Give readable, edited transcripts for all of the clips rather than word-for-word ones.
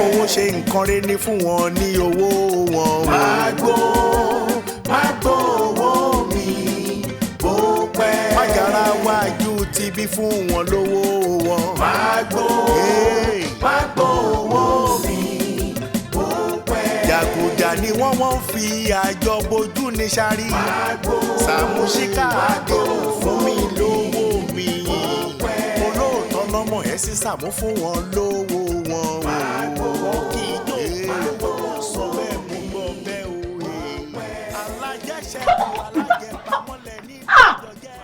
fowó ṣe nǹkan rẹ̀ ní fún wọn ní owó wọn. Magbo owó mi bó pẹ́. Mágara wájú ti bí fún wọn lówó wọn. Magbo owó mi bó pẹ́. Jàgùjà ni wọ́n fi àjọ bojú ní sáré. Saamu Ṣíkàdé fún mi lówó mi. Olóòótọ́ lọ́mọ ẹ̀ sí Saamu fún wọn lówó wọn. Kì í jó sọ bẹ́ẹ̀ mú gbọ́ bẹ́ẹ̀ òye. Alájẹṣẹ́kù alájẹpamọ́lẹ̀ ní ìjọjẹ́.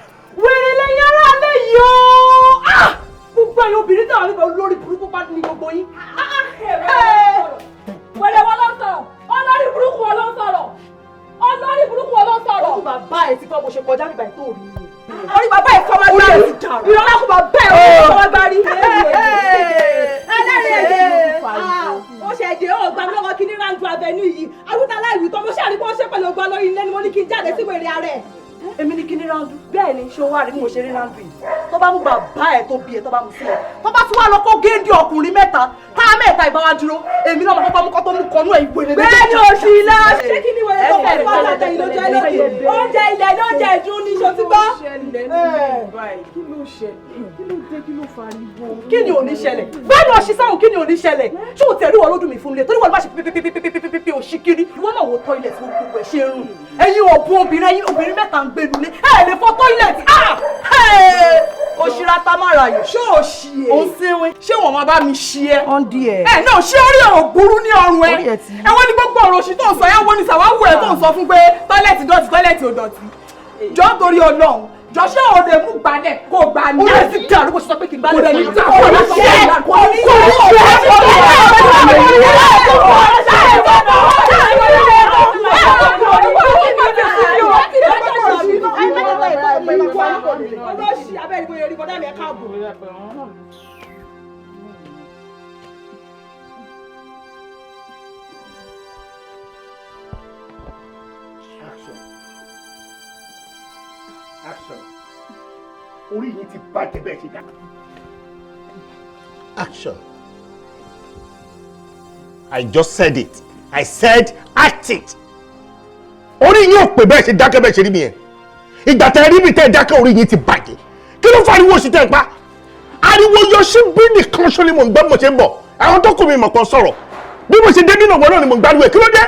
Wèrè lẹ́yìn ará alẹ́ yìí o. Gbogbo ẹ̀yin obìnrin tí àwọn nípa olórí burúkú bá ní gbogbo yín. Wèrè wọn ló ń sọ̀rọ̀. Olórí burúkú wọn ló ń sọ̀rọ̀. Olórí burúkú wọn ló ń sọ̀rọ̀. Ojú bàbá ẹ̀ ti fọ́ bó ṣe kọjá nígbà tó rí i. Orí bàbá ẹ̀ fọwọ́ gbá rí. Ìrọ̀lá kò bàbá ẹ̀ fọwọ́ gbá rí. Ẹlẹ́rìí ẹ̀jẹ̀ ó ṣe èdè ó gbà mí lọ́wọ́ kí ní Randu Avenue yìí. Àwùjọ aláìwí tán mo ṣe àríkọ́ ṣe pẹ̀lú ọgbọ́n lórí ilé ni mo ní kí n jáde sí wèrè ara ẹ̀. Èmi ní kí ní Randu bẹ́ẹ̀ ni ṣé o wá rí bí mo ṣe rí Randu yìí tó bá mú bàbá ẹ̀ tó bí ẹ̀ tó bá mú sílẹ̀ tó bá tún wá lọ kó géńdé ọkùnrin mẹ́ta ká mẹ́ta ìbáwá dúró èmi náà mọ̀ kọ́kọ́ mú kọ́ tó mú kọ́nú ẹ̀ ìwé rẹ̀. bẹ́ẹ̀ ni òṣì ilá ṣé kí ni wọ́n yóò fẹ́ fún àtàtà ìlójú ẹlòdì oúnjẹ ilẹ̀ lóúnjẹ ìdún ní ṣo ti gbọ́. Kí ló fariwo. Kí ni ò ní ṣẹlẹ̀ bẹ́ẹ̀ ni òṣì sáhùn kí ni ò ní ṣẹlẹ̀ ṣé o tẹ̀rí wọn lójú mi fún mi torí wọn bá ṣe pípípípípípípípí òṣìkiri ìwọ náà wo tọ́ilẹ̀ tí gbogbo ẹ̀ ṣe ń rùn ẹ̀yin òbú obìnrin mẹ́ta ń gbénu lé ẹ̀ lè fọ tọ́ilẹ̀tì òṣìra tamara yìí ṣé o ṣì ẹ́ o ṣẹ́wẹ́ ṣé wọ́n máa bá mi ṣí ẹ́ ọ̀ndì ẹ̀ náà ṣé orí ọ̀rọ̀ gbúrú ní ọrùn ẹ̀ ẹ̀wọ́n ní gbogbo ọ̀rọ̀ òṣì tó ń sọ ẹ̀wọ́n ní sàwáwù ẹ̀ tó ń sọ fún pé tọ́ilẹ̀tì ò dọ̀tí jọ torí Ọlọ́run jọ ṣé o lè mú gbalẹ̀ kó gbà ní. ó yẹ ti dàrú bó ṣe sọ pé kí n gbálẹ̀ ní ìjà kò ní ṣe kò ní Action. Orí yìí ti bàjẹ́ bẹ́ẹ̀ ṣe dá. Action. I just said it. I said act it. Orí yìí ò pè bẹ́ẹ̀ ṣe dákẹ́ bẹ́ẹ̀ ṣe rí mi yẹn. Ìgbà tẹ́ rí mi tẹ́ dákẹ́ orí yìí ti bàjẹ́. Kí ló fariwo sí tẹ́ ń pa? Ariwo Yoshibi nìkan ṣó ni mò ń gbọ́ mo ṣe ń bọ̀. Àwọn tó kù mi mọ̀ kan sọ̀rọ̀. Bí mo ṣe dé nínú ọ̀gbọ́n náà ni mò ń gbádùn ẹ̀. Kí ló dé?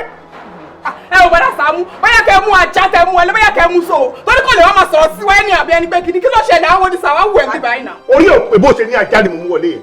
Ẹ ò gbọ́dọ̀ Saamu bóyá kẹ́ mú ajá tẹ mú ẹlẹ́ bóyá kẹ́ mú so torí kò lè wọ́n máa sọ̀rọ̀ sí wáyé ní àbí ẹni pé kí ló ṣẹlẹ̀ àwọn oníṣàwá wù ẹ́ ní báyìí náà. Orí òpè bó ṣe ní ajá ni mo mú wọlé yẹn.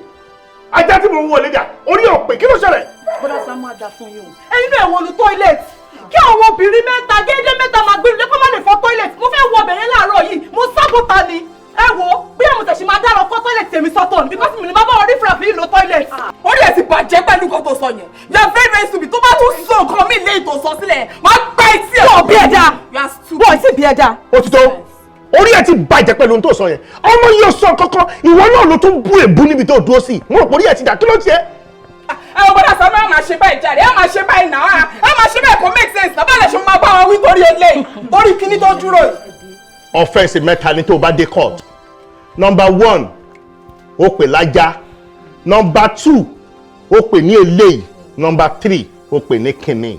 Ajá tí mo mú wọlé dà orí òpè kí ló ṣẹlẹ̀? Gbọ́dọ̀ Saamu á dà fún yín o. Ẹyin náà wọnú tọ́ílẹ̀tì kí àwọn obìnrin mẹ́ta géńdé mẹ́ta máa gbé lẹ́kọ́ má lè fọ tọ́ílẹ̀tì mo fẹ́ wọ ọbẹ̀rẹ̀ láàárọ̀ yìí mo sábòta ni. Ẹ wo bí àwọn tẹ̀sí máa dára ọkọ tọ́ílẹ̀tì tèmi sọ́tọ̀ ni because mi ni máa bá wọn rí fúra fi ìlò tọ́ílẹ̀tì. Orí ẹ̀ ti bàjẹ́ pẹ̀lú nǹkan tó sọ yẹn. You are very very stupid tó bá tún sọ nǹkan mi lé ètò sọ sílẹ̀ máa gbá etí ẹ̀. Bọ́ọ̀ bí ẹja bọ́ọ̀ sì bí ẹja. Òtítọ́ orí ẹ̀ ti bàjẹ́ pẹ̀lú ohun tó sọ yẹn. Ọmọ yìí ò sọ kankan ìwọ náà ló tún bú èbú níbi tó dúró sí. Mo rò pé orí ẹ̀ ti dà kí ló tiẹ̀? Ẹ ò gbọ́dọ̀ Saamu ẹ máa ṣe báyìí jáde ẹ máa ṣe báyìí náà ẹ máa ṣe báyìí kò make sense náà báyìí ṣe máa bá wọn wí torí eléyìí torí kíní tó dúró yìí. Offense mẹ́ta ni tó bá dé court. Number 1 ó pè lájá. Number 2 ó pè ní eléyìí. Number 3 ó pè ní kìnnì.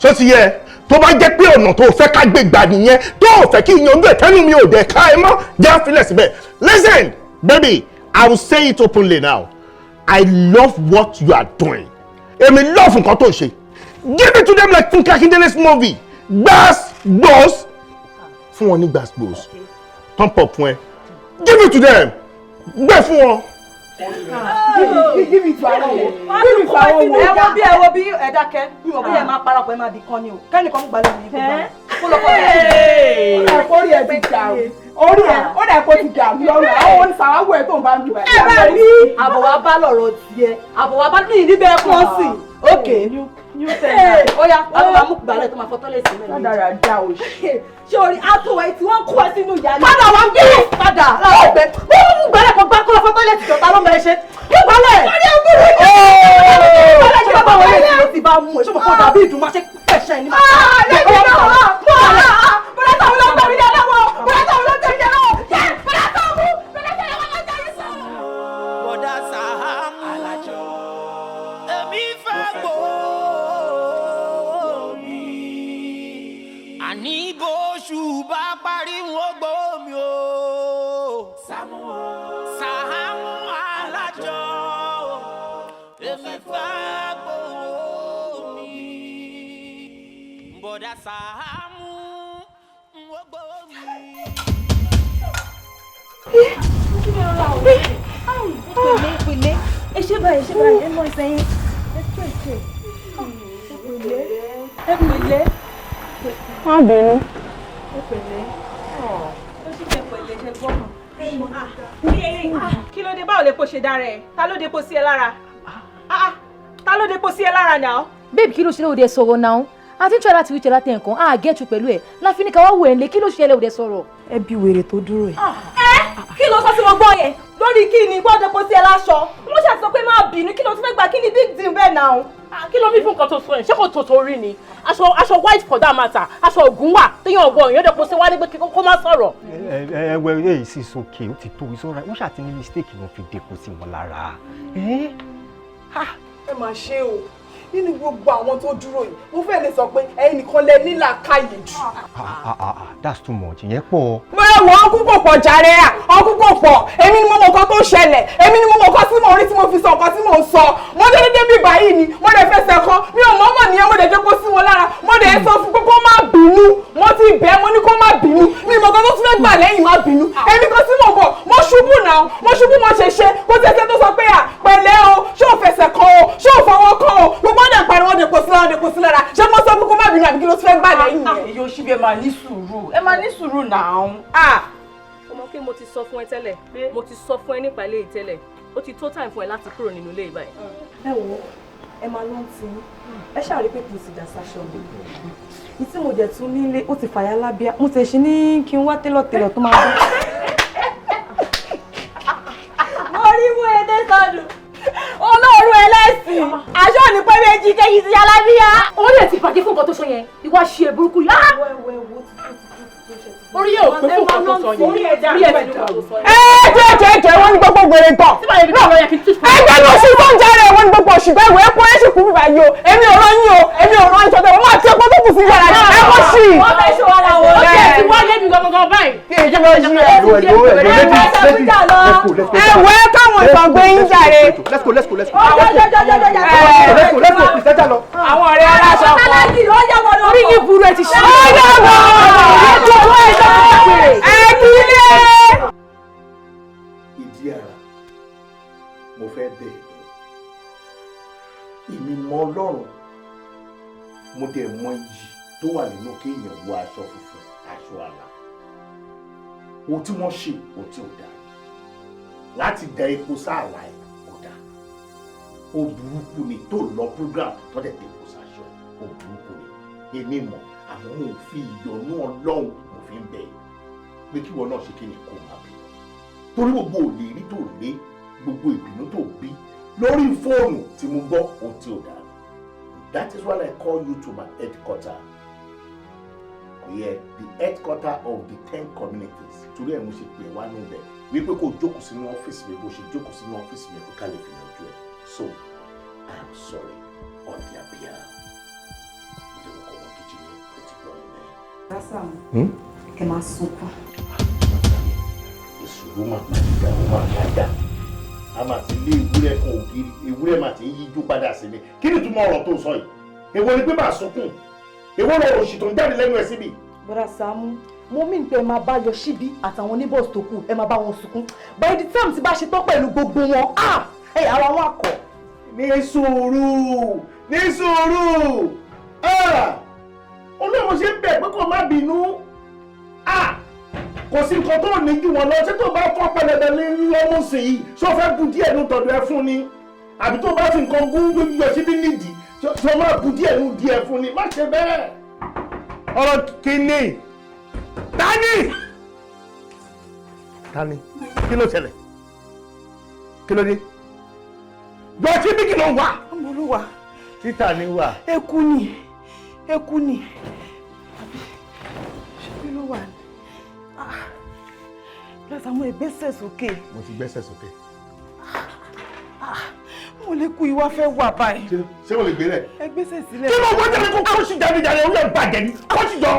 Ṣó ti yẹ tó bá jẹ́ pé ọ̀nà tó fẹ́ ká gbé gbà nìyẹn tó fẹ́ kí yanjú ẹ̀ tẹ́nu mi ò dẹ̀ ká ẹ mọ́ jẹ́ àfilẹ̀ síbẹ̀. Listen baby I will say it openly now. I love what you are doing. Èmi love nǹkan tó ń ṣe. Give it to them like Funke Akindele's movie. GBAS fún wọn ní GBAS. Pump up fún ẹ. Give it to them. Gbé fún wọn. Give it to àwọn wo. Give it to àwọn wo. Ẹ wo bí ẹ dákẹ́. Mi ò bí ẹ máa parapọ̀ ẹ máa di kan ni o. Kẹ́nìkan mú gbalẹ̀ mi gbogbo. Kó lọ kọ́ ẹ. Orí ẹ ti dà o. Orí ẹ ó dà kó ti dà mí lọ́rùn. Àwọn oníṣàwáwù ẹ̀ tó ń bá ń lu ẹ̀. Ẹ bá rí. Àbọ̀ wa bá lọ̀rọ̀ tiẹ̀. Àbọ̀ wa bá ní níbẹ̀ kọ́ sí. Okay. Ó yá àwọn máa mú gbalẹ̀ tó máa fọ́ tọ́lẹ̀ sí mẹ́rin. Ládàra dá o ṣe. Ṣé orí àtọ̀wẹ̀ tí wọ́n kó ẹ sínú ìyá ni. Padà wá gbé padà láwọn ọgbẹ́. Wọ́n mú gbalẹ̀ kan gbá kó lọ fọ́ tọ́lẹ̀ tìjọ́ ta ló mọ̀ ẹ ṣe. Kí gbalẹ̀. Sọ́rí ọgbẹ́rẹ́ jẹ́. Gbalẹ̀ ṣe bá wọlé tí ló ti bá mú ẹ. Ṣé mo kó dàbí ìdùnmọ́ ṣe pẹ̀ṣẹ̀ ní màá. Lẹ́yìn náà bọ́lá táwọn ló ń tẹ̀lé yẹn lọ́wọ́. Bọ́lá táwọn ló ń tẹ̀lé yẹn lọ́wọ́. Bọ́lá táwọn ló ń tẹ̀lé yẹn lọ́wọ́. Bọ́dà Saamu Alajo. bá parí wọn gbọ́ mi o. Saamu Alajo èmi fẹ́ gbọ́ mi. Bọ̀dá Saamu wọn gbọ́ mi. Ìpìlẹ̀ ẹ ṣe báyìí ẹ mọ ìsẹ́yìn ẹ tó ìṣe ìpìlẹ̀ má bínú ìpìlẹ̀ ó sì jẹ́ pẹ̀lẹ́ ṣe gbọ́mọ̀. Kí ló dé báwo lè po ṣe dára ẹ̀ ta ló dé po sí ẹ lára ta ló dé po sí ẹ lára náà. Babe, kí ló ṣe lóde sọ̀rọ̀ náà àti tí láti wíjẹ láti nǹkan gẹ́tù pẹ̀lú ẹ̀ láfi ní ká wá wò ẹ̀ lé kí ló ṣe lóde sọ̀rọ̀. Ẹbí wèrè tó dúró ẹ̀. Kí ló sọ sí wọn gbọ́ yẹn lórí kí ni gbọ́dọ̀ kó sí ẹ láṣọ wọ́n ṣàtìsọ pé má bínú kí ló tún fẹ́ gbà kí ni big deal bẹ́ẹ̀ náà. Kí ló mí fún nǹkan tó sọ yẹn ṣé kò tó torí ni aṣọ white for that matter aṣọ ògùn wà téèyàn wọ èèyàn dẹ̀ kó sí wá ní pé kó má sọ̀rọ̀. Èyí sì sókè ó ti tó ìṣọ́ra wọ́n ṣàti ní mistake ló fi dèkó sí wọn lára. Ẹ máa ṣe o nínú gbogbo àwọn tó dúró yìí mo fẹ́ lè sọ pé ẹ̀yin nìkan lẹ ní làákàyè jù. That's too much ìyẹn pọ̀. mo rẹ̀ wọ́n ọkùn kò pọ̀ jàre ọkùn kò pọ̀ èmi ni mo mọ nǹkan tó ṣẹlẹ̀ èmi ni mo mọ nǹkan tí mo rí tí mo fi sọ nǹkan tí mo ń sọ mo dédé bí báyìí ni mo lè fẹsẹ̀ kan mi ò mọ́mọ́ nìyẹn mo lè jẹ́ kó sí wọn lára mo lè sọ fún pé kó má bínú mo ti bẹ̀ mo ní kó má bínú mi mọ̀ nǹkan tó tún fẹ́ gbà lẹ́yìn má bínú èmi kan tí mo bọ̀ mo ṣubú náà mo ṣubú mo ṣe kó tẹ́tẹ́ tó sọ pé pẹ̀lẹ́ o ṣé ò fẹsẹ̀ kan o ṣé ò fọwọ́ kan o gbogbo ọ̀dẹ̀ pariwo dèpò sí lára ṣé mo sọ pé kó má bínú àbí kí ló tún fẹ́ gbà lẹ́yìn yẹn. Yoshibi ẹ máa ní sùúrù náà. Ọmọ pé mo ti sọ fún ẹ tẹ́lẹ̀ mo ti sọ fún ẹ nípa ilé ìtẹ́lẹ̀ ó ti tó time fún ẹ láti kúrò nínú ilé ìbáyìí. Ẹ wo ẹ máa lọ tí ẹ ṣàrí pé kò sì dà sáṣọ mi ní tí mo jẹ tún nílé ó ti fàyà lábíà mo tẹ̀ ṣe ní kí n wá télọ̀télọ̀ tó máa bọ́. mo rí mú edé sọdún olóòrùn ẹlẹ́sìn aṣọ ní pé méjì kéjì sí alábíyá. Ó lè ti bàjẹ́ fún nǹkan tó sọ yẹn ìwà ṣe burúkú yá. Orí yóò pé fún nǹkan tó sọ yẹn orí ẹ̀ dàrú ẹ̀ jẹ́ wọ́n ní gbogbo gbèrè tán. Ẹgbẹ́ ló ṣì tó ń jáde wọ́n ní gbogbo òṣìgbẹ́ ìwé ẹ̀kọ́ ẹ̀ṣì kú bíbá yìí o èmi ò rán yín o èmi ò rán ìṣọ̀tẹ̀ wọ́n máa tí ọkọ̀ tó kù sí yàrá ẹ̀ kọ́ sí. wọ́n fẹ́ ṣe wàhálà wọ̀ ó ti wá lé mi gangan báyìí. Ẹ̀wẹ́ káwọn ìtàn gbé yín jàre. Let's go. Àwọn ọ̀rẹ́ aláṣọ kan. Orí yìí burú ẹ ti ṣe. Ìdí ara mo fẹ́ bẹ̀ èmi mọ Ọlọ́run mo dẹ̀ mọ iyì tó wà nínú kéèyàn wọ aṣọ funfun aṣọ àlà ohun tí wọ́n ṣe ohun tí ò dáa láti da epo sáàlà ẹ̀ kò dáa ó burúkú ni tó lọ program tó dẹ̀ da epo sáṣọ ẹ̀ ó burúkú ni èmi mọ̀ àmọ́ mo fi ìyọ́nú Ọlọ́run mo fi ń bẹ̀ pé kí wọn náà ṣe kí ni kó máa bí torí gbogbo òlérí tó lé gbogbo ìbínú tó bí lórí fóònù tí mo gbọ́ ohun tí ò dáa that is why I call you to my headquarter the headquarter of the 10 communities torí ẹ̀ mo ṣe pè wá níbẹ̀ wípé kó jókòó sínú ọ́fíìsì mi bó ṣe jókòó sínú ọ́fíìsì mi kó ká lè fi yanjú ẹ̀ so I am sorry on their behalf ìdẹ̀wọ̀n kọ́ wọn kejì ní etí gbọ́ mi bẹ́ẹ̀. Saamu ẹ máa sunkún. Ìṣòro máa ń gbà wọ́n máa ń dáadáa a máa ti lé ewúrẹ́ kan ògiri ewúrẹ́ máa ti ń yíjú padà sí mi kí ni túmọ̀ ọ̀rọ̀ tó sọ yìí èwo ni pé máa sunkún èwo lọ òṣì tó ń jáde lẹ́nu ẹ̀ síbi. Bọ́dà Saamu mo mí pé ẹ máa bá Yoshibi àtàwọn neighbors tó kù ẹ máa bá wọn sunkún by the time tí bá ṣe tán pẹ̀lú gbogbo wọn ara wọn akọ. ní sùúrù olóòwò ṣe ń bẹ̀ pé kó má bínú kò sí nǹkan tó ní jù wọn lọ ṣé tó bá fọ́ pẹlẹbẹ lọ́mú sí i ṣó fẹ́ bu díẹ̀ nù tọ̀dọ̀ ẹ fún ni àbí tó bá fi nǹkan gún Yoshibi nídìí ṣó máa bu díẹ̀ nù díẹ̀ fún ni má ṣe bẹ́ẹ̀. ọ̀rọ̀ kìíní tani kí ló ṣẹlẹ̀ kí ló dé Yoshibi kí ló wà. Olúwa títà ni wà. eku ni ṣé ló wà ní. Plus àwọn ìgbésẹ̀ sókè. Mo ti gbẹ́sẹ̀ sókè. Mo lè kú ìwà fẹ́ wà báyìí. Ṣé mo lè gbé rẹ̀? Ẹ gbésẹ̀ sílẹ̀. Kí ló wọ́n jẹ́ kó kó sì jáde jáde orí ẹ̀ bàjẹ́ ni? Kó sì jọ.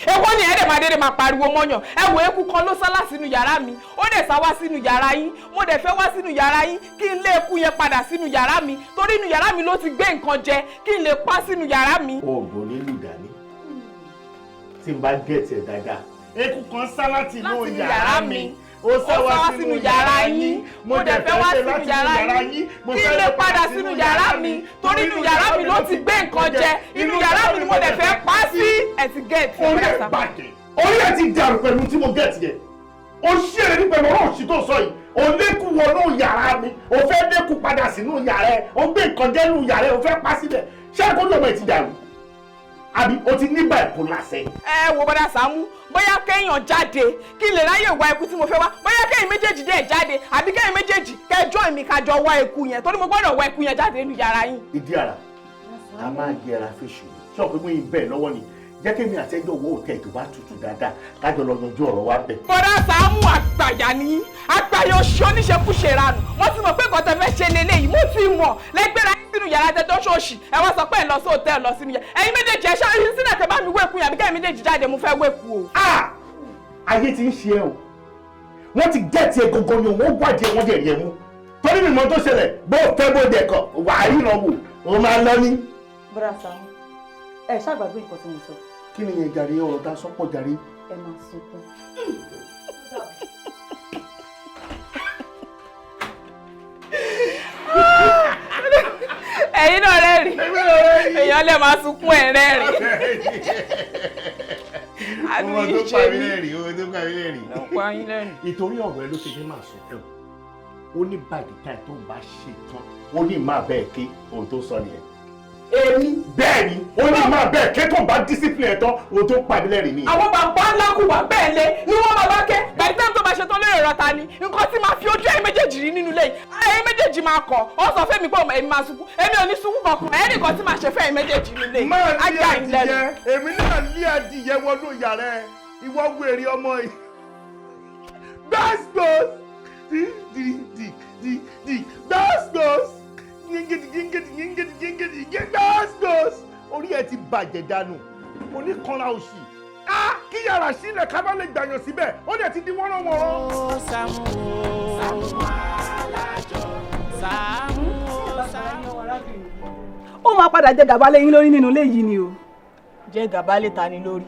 èwo ni ẹ̀ẹ́dẹ̀ máa dédé máa pariwo mọ́yàn ẹ wo eku kan ló sálà sínú yàrá mi ó dẹ̀ sá wá sínú yàrá yín mo dẹ̀ fẹ́ wá sínú yàrá yín kí n lé eku yẹn padà sínú yàrá mi torí inú yàrá mi ló ti gbé nǹkan jẹ kí n lè pa sínú yàrá mi. oògùn nílùú dání tí n bá gẹ̀ẹ́tì ẹ̀ dáadáa eku kan sá láti inú yàrá mi ó sá wá sínú yàrá yín mo dẹ̀ fẹ́ wá sínú yàrá yín kí n lè padà sínú yàrá mi torí inú yàrá mi ló ti gbé nǹkan jẹ inú yàrá mi ni mo dẹ̀ fẹ́ pa sí ẹ̀ ti gẹ̀ẹ́tì. orí ẹ̀ bàjẹ́ orí ẹ̀ ti dàrú pẹ̀lú tí mo gẹ̀ẹ́tì yẹn o ṣí èrè ní pẹ̀lú ọ̀rọ̀ òṣì tó sọ yìí o lékù wọnú yàrá mi o fẹ́ lékù padà sínú yàrá ẹ o gbé nǹkan jẹ́ nínú yàrá ẹ o fẹ́ pa síbẹ̀ ṣé àkójọ ọmọ ẹ ti dàrú àbí o ti ní bipolar ṣe. ẹ wo bọ́dà Sàámú bóyá kéèyàn jáde kí n lè ráyè wá eku tí mo fẹ́ wá bóyá kéèyàn méjèèjì dẹ̀ jáde àbí kéèyàn méjèèjì kẹjọ́ mi kájọ wá eku yẹn torí mo gbọ́dọ̀ wá eku yẹn jáde nínú yàrá yín. ìdí ara a máa yẹra fèsì ṣé ọ̀pẹ mú ibẹ̀ lọ́wọ́ ni jẹ́ kí mi àtẹ́jọ́ owó òtẹ́ tó bá tutù dáadáa kájọ lọ yanjú ọ̀rọ̀ wa bẹ̀. bọ́dà Sàámú àgbàyà ni àgbàyà oṣù oníṣekúṣe ranù wọ́n ti mọ̀ pé nǹkan tẹ́ fẹ́ ṣe lélẹ́yìí mo ti mọ̀ lẹ́gbẹ̀rẹ́ sínú yàrá tẹ́jọ́ ṣọ́ọ̀ṣì ẹ wá sọ pé ẹ lọ sí hòtẹ́ẹ̀lì lọ sínú yàrá ẹ̀yin méjèèjì ẹ ṣáà yín sínú ẹ̀kẹ́ bá mi wéku yàrá bí kẹ́yìn méjèèjì jáde mo fẹ́ wéku o. ayé ti ń ṣe ẹ o wọ́n ti gẹ̀ẹ́tì ẹ gangan ni wọ́n wádìí ẹ wọ́n dẹ̀ rí ẹ mú torí mi mọ tó ṣẹlẹ̀ bó fẹ́ bó dẹ̀ kọ̀ wà á ríran wò ó máa lọ ní. bọ́dà Sàámú ẹ ṣàgbàgbé nǹkan tí mo sọ. kí ni yẹn jàre ọ̀rọ̀ tá a sọ́pọ̀ jàre. ẹ máa sunkún. ẹ̀yin náà rẹ́rìn èèyàn lè máa sunkún ẹ̀ rẹ́rìn. ọmọ tó parí lẹ́rìn ọmọ tó parí lẹ́rìn. ìtorí ọ̀rọ̀ ẹ ló ṣe ní máa sunkún ó ní bàdí táì tó bá ṣe tán ó ní máa bẹ́ẹ̀ ké ohun tó sọ nìyẹn. èmi bẹ́ẹ̀ ni ó ní máa bẹ́ẹ̀ ké tó bá discipline ẹ̀ tán ohun tó parí lẹ́rìn nìyẹn. àwọn bàbá ńlá kù wá bẹ́ẹ̀ lé ni wọ́n máa bá ké bàtí táwọn tó bá ṣe tán lórí ìrọ̀ta ni nǹkan tí máa fi ojú ẹ̀yin méjèèjì rí nínú ilé yìí ẹ̀yin méjèèjì máa kọ̀ ọ́ sọ fẹ́mi pé èmi máa sunkún èmi ò ní sunkún kankan ẹ̀yin nìkan tí máa ṣe fẹ́ ẹ̀yin méjèèjì nínú ilé yìí ajá yìí lẹ́nu. èmi náà lé adìyẹ wọnú yàrá ẹ ìwọ wèrè ọmọ yìí gbàgbọ́s gbàgbọ́s gbàgbọ́s orí ẹ ti bàjẹ́ dànù oníkanra òṣì kí yàrá sílẹ̀ ká má lè gbàyàn síbẹ̀ ó dẹ̀ ti di wọ́nrọ́wọ́nrọ́. Saamu Alajo Saamu. ó máa padà jẹ gàba lẹ́yìn lórí nínú ilé yìí ni o. jẹ gàba lè ta ni lórí.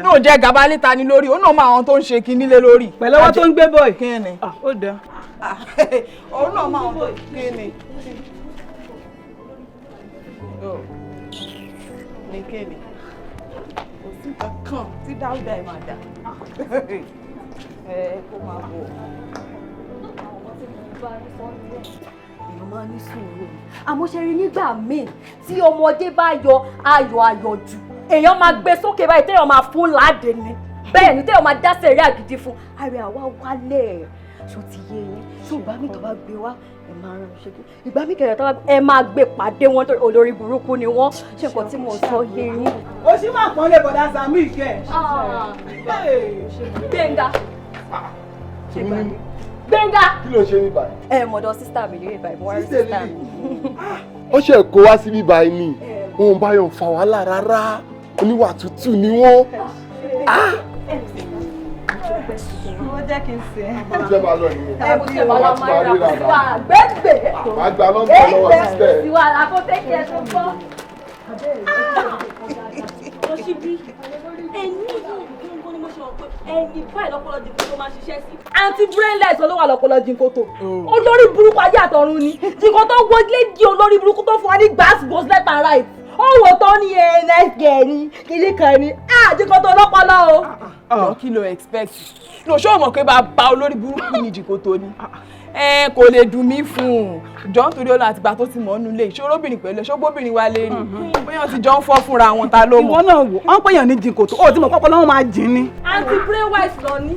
náà jẹ gàba lè ta ni lórí ó náà máa àwọn tó ń ṣe kinní lé lórí. pẹ̀lú ọwọ́ tó ń gbé bọ̀ yìí. kí ni. ó dá. òun náà máa àwọn tó kí ni. ní kí ni. kò sí kankan tí dáúdà ẹ̀ máa dà. kó máa bọ̀. èèyàn máa ní sùúrù àmọ́ ṣe rí nígbà míì tí ọmọdé bá yọ ayọ̀ àyọ̀jù èèyàn máa gbé sókè báyìí téèyàn máa fún láàdé ni bẹ́ẹ̀ ni téèyàn máa dá sẹ̀rí àgídí fún ààrẹ àwa wálẹ̀ ṣó ti yé yín ṣó ìgbà míì tó bá gbé wá ẹ máa rán ṣe kí ìgbà míì kẹrẹ tó bá ẹ máa gbé pàdé wọn torí olórí burúkú ni wọn ṣe nǹkan tí mo sọ yé yín. o sì máa pọ́n lé bọ̀dá Sàámú ìkẹ́. Gbénga Gbénga. kí ló ṣe ní báyìí. Mọ̀dọ̀ sísítà mi lè báyìí mo wá rí sísítà mi. ó ṣe kó wá síbí báyìí ni wọn bá yàn fa wàhálà rárá oníwà tútù ni wọn. ó jẹ́ kí n sè é. ṣé máa lọ nìyẹn. Mo ṣe bá lọ máa ń ra kó wà gbẹ́gbẹ́. máa gba nọ́mbà lọ́wọ́ sísítẹ̀. Ìwà àkọ́tẹ́kì ẹ̀ tó gbọ́. Yoshibi ẹni báyìí lọ́pọ̀lọ́ jìn kótó máa ṣiṣẹ́ sí. Àǹtí brainless olówó àlọ́pọ̀lọ́ jìn kótó. Olórí burúkú ayé àtọ̀run ni. Jìnkọ́ tó wọlé di olórí burúkú tó fún wa ní gbàsgbòs left and right. Ó wò tán ní ẹ̀ẹ́nẹ́gẹ̀ẹ́ ni kìlí kan ni. Jìnkọ́ tó lọ́pọ̀lọ́ o. Kí ló expect? Lò ṣó mọ̀ pé bàbá olórí burúkú ni Jìnkọ́ ni. Kò lè dùn mí fún un. Jọ́ nítorí ọ̀la àtìgbà tó ti mọ̀ ọ́nú ilé ìṣòróbìnrin pẹ̀lú ṣógbóbìnrin wa lè rí. Bóyá ti jọ ń fọ́ fúnra wọn ta ló mọ̀. ìwọ náà wò wọ́n pèèyàn ní Jìnkọ́ tó ó ti mọ̀ pọ́pọ́ lọ́wọ́ máa jìn ni. Àǹtí brainwise lọ ní.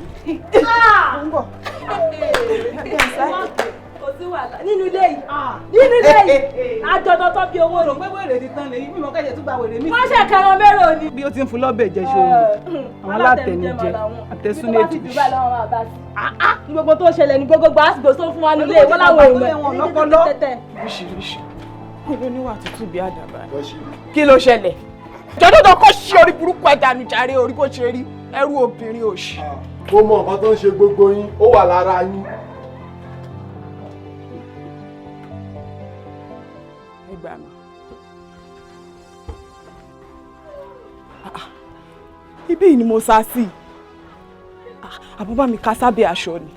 Kò sí wàhálà nínú ilé yìí. Nínú ilé yìí. Àjọ̀dọ̀ tó bí owó rò ni. pé wèrè ti tán lẹ́yìn mímọ́ kẹ́jẹ̀ tó gba wèrè mi. Wọ́n ṣe kẹran mẹ́rọ̀ ni. bí ó ti ń fún lọ́bẹ̀ jẹ́ ṣòro àwọn alátẹnujẹ àtẹsúnẹ́tì. Ní gbogbo tó ṣẹlẹ̀ ní gbogbo gbàásìgbò tó fún wa nílé wọ́n láwọn èèyàn Oríṣiríṣi. Olóníwà tútù bí àdàbà. Kí ló ṣẹlẹ̀? jọdọdọ kọ ṣe orí burúkú ẹdànù jàre orí bó ṣe rí ẹrú obìnrin òṣì. mo mọ nǹkan tó ń ṣe gbogbo yín ó wà lára yín. ẹ gbà mí. ibí yìí ni mo sá sí àbúbá mi ká sábẹ́ aṣọ ni.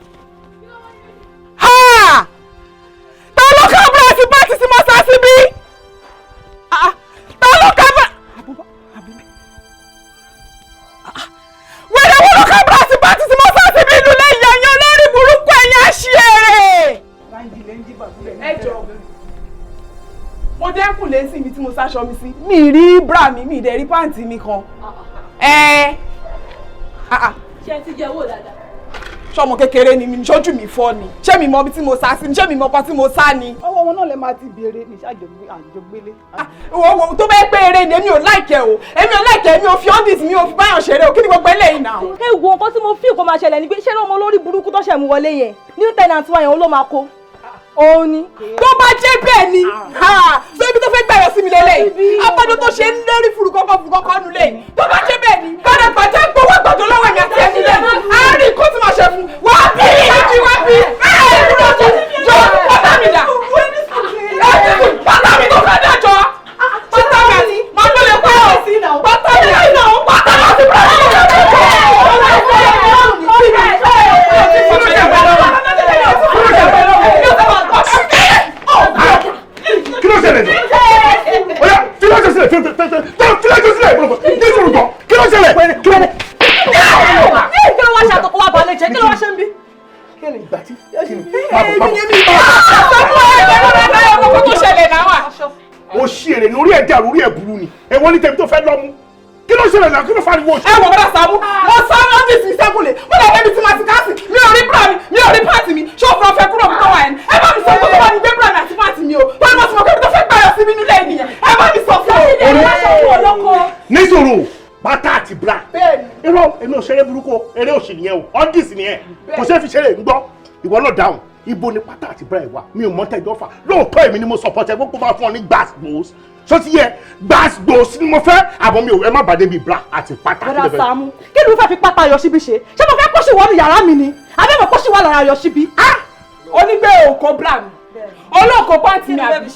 ta ló ká búrẹ́sì pàtì sí mo sá sí bí? ta ló ká àbúbá wẹ́rẹ́ wọ́n ló ká búrẹ́sì pàtì sí mo sá sí bí ìlú lẹ́yìn ẹ̀yàn lórí burúkú ẹ̀yìn àṣìẹ̀rẹ̀. ẹ jọ mo dẹ́kun lẹ́sìn ibi tí mo sáṣọ mi sí mi rí bra mi dẹ̀ rí pàǹtí mi kan. ṣé ti jẹ́ owó dáadáa. ṣọmọ kékeré ni mi ṣojú mi fọ́ ni ṣé mi mọ ibi tí mo sá sí ni ṣé mi mọ ọkọ tí mo sá ni. ọwọ́ wọn náà lè máa ti béèrè ní àjọgbélé. wo tó bẹ́ẹ̀ pé eré ni èmi ò láìkẹ́ o èmi ò láìkẹ́ èmi ò fi ọ́ndìs mi ò fi báyọ̀ ṣeré o kí ni gbogbo eléyìí náà. ẹ wo nǹkan tí mo fi kó máa ṣẹlẹ̀ ni pé ṣé ọmọ olórí burúkú tó ṣẹ̀ mú wọlé yẹn new tenant wa yẹn ló máa kó òun ni. tó bá jẹ́ bẹ́ẹ̀ ni so ibi tó fẹ́ gbẹ̀rọ sí mi lélẹ̀ abọ́dún tó ṣe ń lérí furukọ́kọ́ nulẹ̀ tó bá jẹ́ bẹ́ẹ̀ ni gbọ́dọ̀ gbọ́dọ̀ gbowó gbọ́dọ̀ lọ́wọ́ ẹ̀mí àti ẹ̀mí lẹ́nu àárín kó tí máa ṣe fún wá bí wá bí jọ pátá mi dà pátá mi tó fẹ́ dà jọ pátá mi àti máa ń lè pa ọ́ pátá mi àti pátá mi àti kí ló ṣẹlẹ̀ ní? ọ̀yá kí ló ṣẹlẹ̀ kí ló ṣẹlẹ̀ kí ló ṣẹlẹ̀ kí ló kí ló wá ṣe àtọkọ wa balẹ̀ jẹ́ kí ló wá ṣe ń bí. kí ni ìgbà tí. tó ṣẹlẹ̀ náà wà. o ṣí èrè lórí ẹ̀ dàrú orí ẹ̀ burú ni èwo ní tẹ̀mí tó fẹ́ lọ́mú kí ló ṣẹlẹ̀ náà kí ló fariwo ṣe. ẹ wọ bọ́dà Saamu mo sá ọ́fíìsì mi sẹ́kùnlé mo lè débi tí ma ti káàsì mi ò rí bra mi ò rí pààtì mi ṣọ́ọ̀fù ọ̀fẹ́ kúrò mi tó wà ẹni ẹ bá mi sọ pé tó bá mi gbé bra mi àti pààtì mi o tó ní mo ti mọ̀ pé mi tó fẹ́ gbàyọ̀ sí mi nílé ènìyàn ẹ bá mi sọ fún o. nísòro pátá àti bra irọ́ èmi ò ṣeré burúkú eré òṣì nìyẹn o ọ́ndìs nìyẹn kò ṣeé fi ṣeré ń gbọ́ ìwọ náà dáhùn ibo ni pátá àti bra ẹ̀ wà mi ò mọ̀ tẹ́jọ́ fà lóòótọ́ èmi ni mo support ẹ gbogbo máa fún ọ ní gbàgbós so ti yẹ gbàgbós ni mo fẹ́ àbọ̀ mi ò ẹ má bàdé mi bra àti pátá. bọ́dà Saamu kí ló fẹ́ fi pátá Yoshibi ṣe ṣé mo fẹ́ kó ṣì wọnú yàrá mi ni àbẹ́ mo kó ṣì wà lára Yoshibi. onígbé òkò bra mi olóòkò pàǹtì mi àbí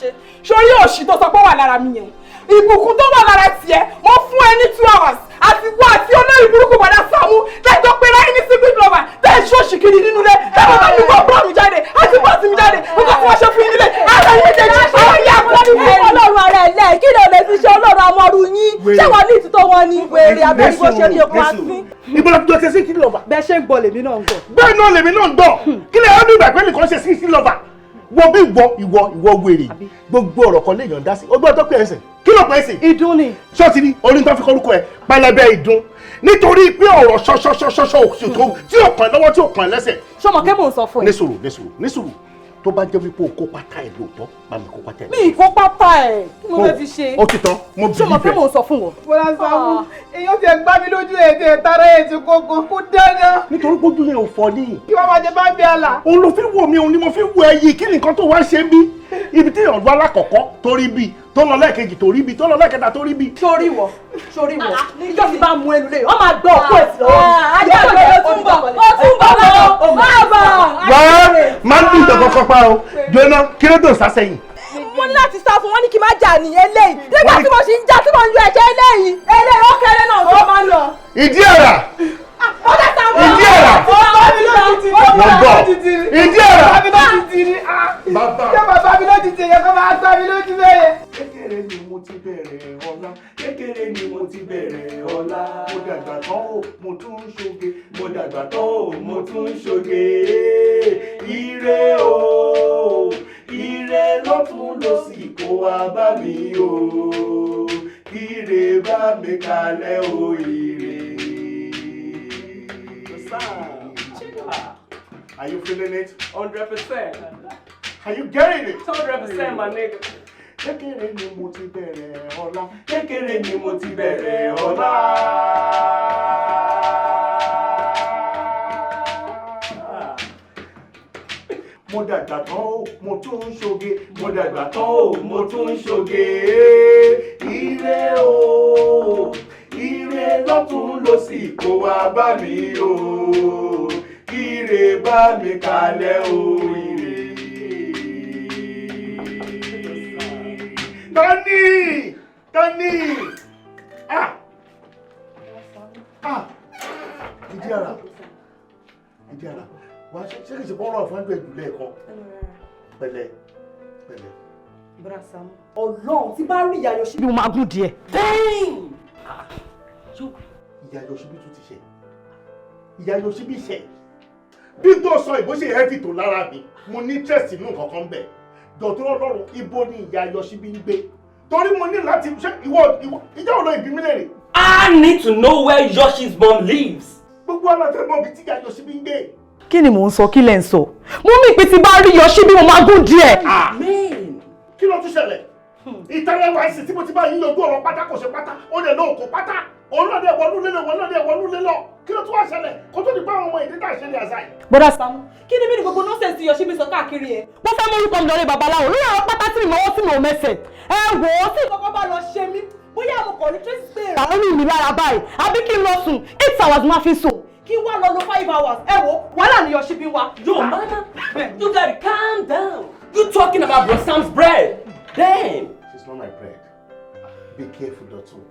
sórí òṣì tó sọ pé wà lára mi yẹn ìbùkún tó wà lára tiẹ̀ mo fún ẹ ní 2 hours àti wá àti olórí burúkú bọ́dà Saamu tẹ́jọ́ pé láyé ní secret lover tẹ́ ṣọ́ọ̀ṣì kiri nínú ilé tẹ́wọ́n bá mi gbọ́ bra mi jáde àti pàǹtì mi jáde nǹkan tí wọ́n ṣe fún yín nílé ara yín jẹjẹ àwọn ìyá àkọ́ni mi. ọlọ́run ara ẹ̀ lẹ̀ kí ló lè fi ṣe ọlọ́run amọ̀rù yín ṣé wọ́n ní ìtútọ́ wọn ni wèrè abẹ́rẹ́ bó ṣe ní epo àti. ibo la fi jọ ṣe sí secret lover. bẹ́ẹ̀ ṣe ń gbọ́ lèmi náà ń gbọ́. bẹ́ẹ̀ náà lèmi náà ń gbọ́ kí lè ọ́nù ìgbà pé nìkan ṣe secret lover wo bí ìwọ wèrè gbogbo ọ̀rọ̀ kan léèyàn dá sí ọgbọ́n tó pè é sìn kí ló pè é sìn. ìdun ni. ṣọ́ọ̀tì ni orí tó fi kọ́rúkọ ẹ pẹlẹbẹ ìdun nítorí pé ọ̀rọ̀ ṣọṣọṣọṣọ òṣèlú tí ò kàn lọ́wọ́ tí ò kàn lẹ́sẹ̀. sọmọ kẹ́ mò ń sọ fún ẹ. ní sùúrù tó bá jẹ́ wípé o kó pátá ẹ̀ lóòótọ́ bá mi kó pátá ẹ̀. mi kó pátá ẹ̀ kí mo fẹ́ fi ṣe. ó ti tán mo bí sọmọ kẹ́ mò ń sọ fún wọn. bọ́dà Saamu èèyàn ti ẹ̀ gbá mi lójú èdè tara ètò kókó kó dáná. nítorí gbójú yẹn ò fọ ní. kí wọ́n máa jẹ bá bí àlà. òun ló fi wò mí òun ni mo fi wò ẹ yìí kí nìkan tó wá ṣe bí ibi tí èèyàn lọ alákọ̀ọ́kọ́ torí bí tó lọ lẹ́ẹ̀kejì torí bí tó lọ lẹ́ẹ̀kẹta torí bí. sórí wọ níjọ́ ti bá mú ẹnu lé wọ́n máa gbọ́ ọkọ ẹ̀ sí lọ́wọ́. ajá ìgbẹ́ ó tún bọ̀ lọ́wọ́ máa bọ̀. wọ́n máa ń dùn ìjọba kọ́pá o jóná kí ló dùn sásẹ̀yìn. mo ní láti sá fún wọn ní kí n má jà ní eléyìí nígbà tí mo ṣì ń jà tí mo ń yọ ẹ̀jẹ̀ eléyìí ó kéré náà tó máa ń lọ. ìdí ẹ̀rà bọ́dà Saamu ìdí ẹ̀rà wọ́n bọ̀ ìdí ẹ̀rà. bàbá mi ló ti ti yẹ kó máa gbá mi lójú bẹ́ẹ̀. kékeré ni mo ti bẹ̀rẹ̀ ọlá kékeré ni mo ti bẹ̀rẹ̀ ọlá mo dàgbà tán o mo tún ń ṣoge mo dàgbà tán o mo tún ń ṣoge ire o ire lọ́tún lósì kó wá bá mi o ire bá mi kalẹ̀ o ire. Are you feeling it? 100%. Are you getting it? 100%, my nigga. Kékeré ni mo ti bẹ̀rẹ̀ ọlá. Kékeré ni mo ti bẹ̀rẹ̀ ọlá. mo dàgbà tán o mo tún ń ṣoge mo dàgbà tán o mo tún ń ṣoge ire o ire lọ́tún lósì kó wá bá mi o ire bá mi kalẹ̀ o ire. Tani ìdí ara wá ṣé kìí ṣe bọ́ọ̀rọ̀ fún ẹgbẹ́ ìdúlé ẹ̀kọ́ pẹ̀lẹ́. Bra Saamu Ọlọ́run tí bá rí ìyá Yoshibi bí mo máa gùn díẹ̀. ìyá Yoshibi tún ti ṣe ìyá Yoshibi ṣe bí tó sọ ìbò ṣe heavy tó lára mi mo ní interest nínú nǹkan kan bẹ̀ dọ̀tún Ọlọ́run ibo ni ìyá Yoshibi ń gbé torí mo ní láti ṣe ìwọ ìjà ò lọ ìbí mi lèrè. I need to know where Yoshi's mom lives. Gbogbo aláfẹ́ mọ̀ bí tí ìyá Yoshibi ń gbé. kí ni mò ń sọ kí lẹ̀ ń sọ mo mí pé tí bá rí Yoshibi mo máa gùn díẹ̀. Kí ló tún ṣẹlẹ̀ ìtẹ́lẹ̀ wa ẹ̀sìn tí mo ti bá yín yanjú ọ̀rọ̀ pátá kò ṣe pátá ó lè lọ òkò pátá òun náà dẹ̀ wọnú lé lọ kí ló tún wá ṣẹlẹ̀ kó tó di pé àwọn ọmọ ìdí tá ìṣẹ̀lẹ̀ àṣà yìí. Bọ́dà Saamu kí ni bí ni gbogbo nọ́ọ̀sẹ̀sì Yoshibi sọ káàkiri ẹ̀. wọ́n fẹ́ mú orúkọ mi lórí babaláwo lórí àwọn pátá tí mo wọ́ tí mo mẹ́sẹ̀. ẹ wò ó tí ìkọ́kọ́ bá lọ ṣe mí bóyá àwọn kò ní tracy pay rà. àwọn mi lára báyìí àbí kí n lọ sùn 8 hours máa fi sùn. kí wá lọ lo 5 hours ẹ wò wàhálà ni Yoshibi wa. Yo, mama, you gotta calm down. You talking about Bro Sam's bread? Damn. She's not my bread. Be careful, Dotun.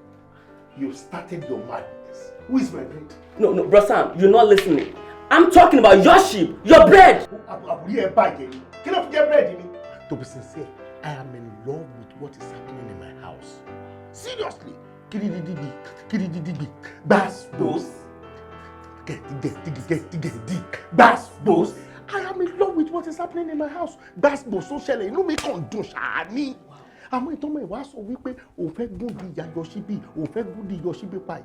You've started your madness. Who is my bread? No, Bro Sam, you're not listening. I'm talking about Yoshi, your bread. To be sincere, I am in love with what is happening in my house. Seriously. Bass boss. Get bass boss. I am in love with what is happening in my house. Bass boss so ṣẹlẹ̀ inú mi kàn dùn ṣáá ni. Àmọ́ ìtọ́mọ̀ ìwà sọ wípé òun fẹ́ gún di ìyá Yoshibi, òun fẹ́ gún di Yoshibi pie.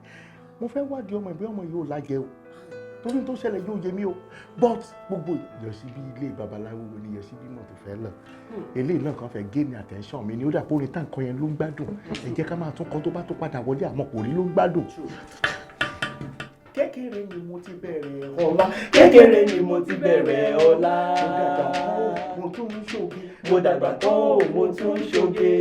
Mo fẹ́ wádìí ọmọ ìgbé ọmọ yìí ò lájẹ o. Torí tó ṣẹlẹ̀ yóò yé mi o. But gbogbo Yoshibi ilé babaláwo ni Yoshibi mọ̀ tó fẹ́ lọ. Eléyìí náà kan fẹ́ gain attention mi ni ó dà pé orin táǹkan yẹn ló ń gbádùn. Ẹ jẹ́ ká máa tún kan tó bá tó padà wọlé àmọ́ kò rí ló ń gbádùn. Kékeré ni mo ti bẹ̀rẹ̀ ọlá. Kékeré ni mo ti bẹ̀rẹ̀ ọlá. Mo tún ń ṣoge. Mo dàgbà tán mo tún ń ṣoge.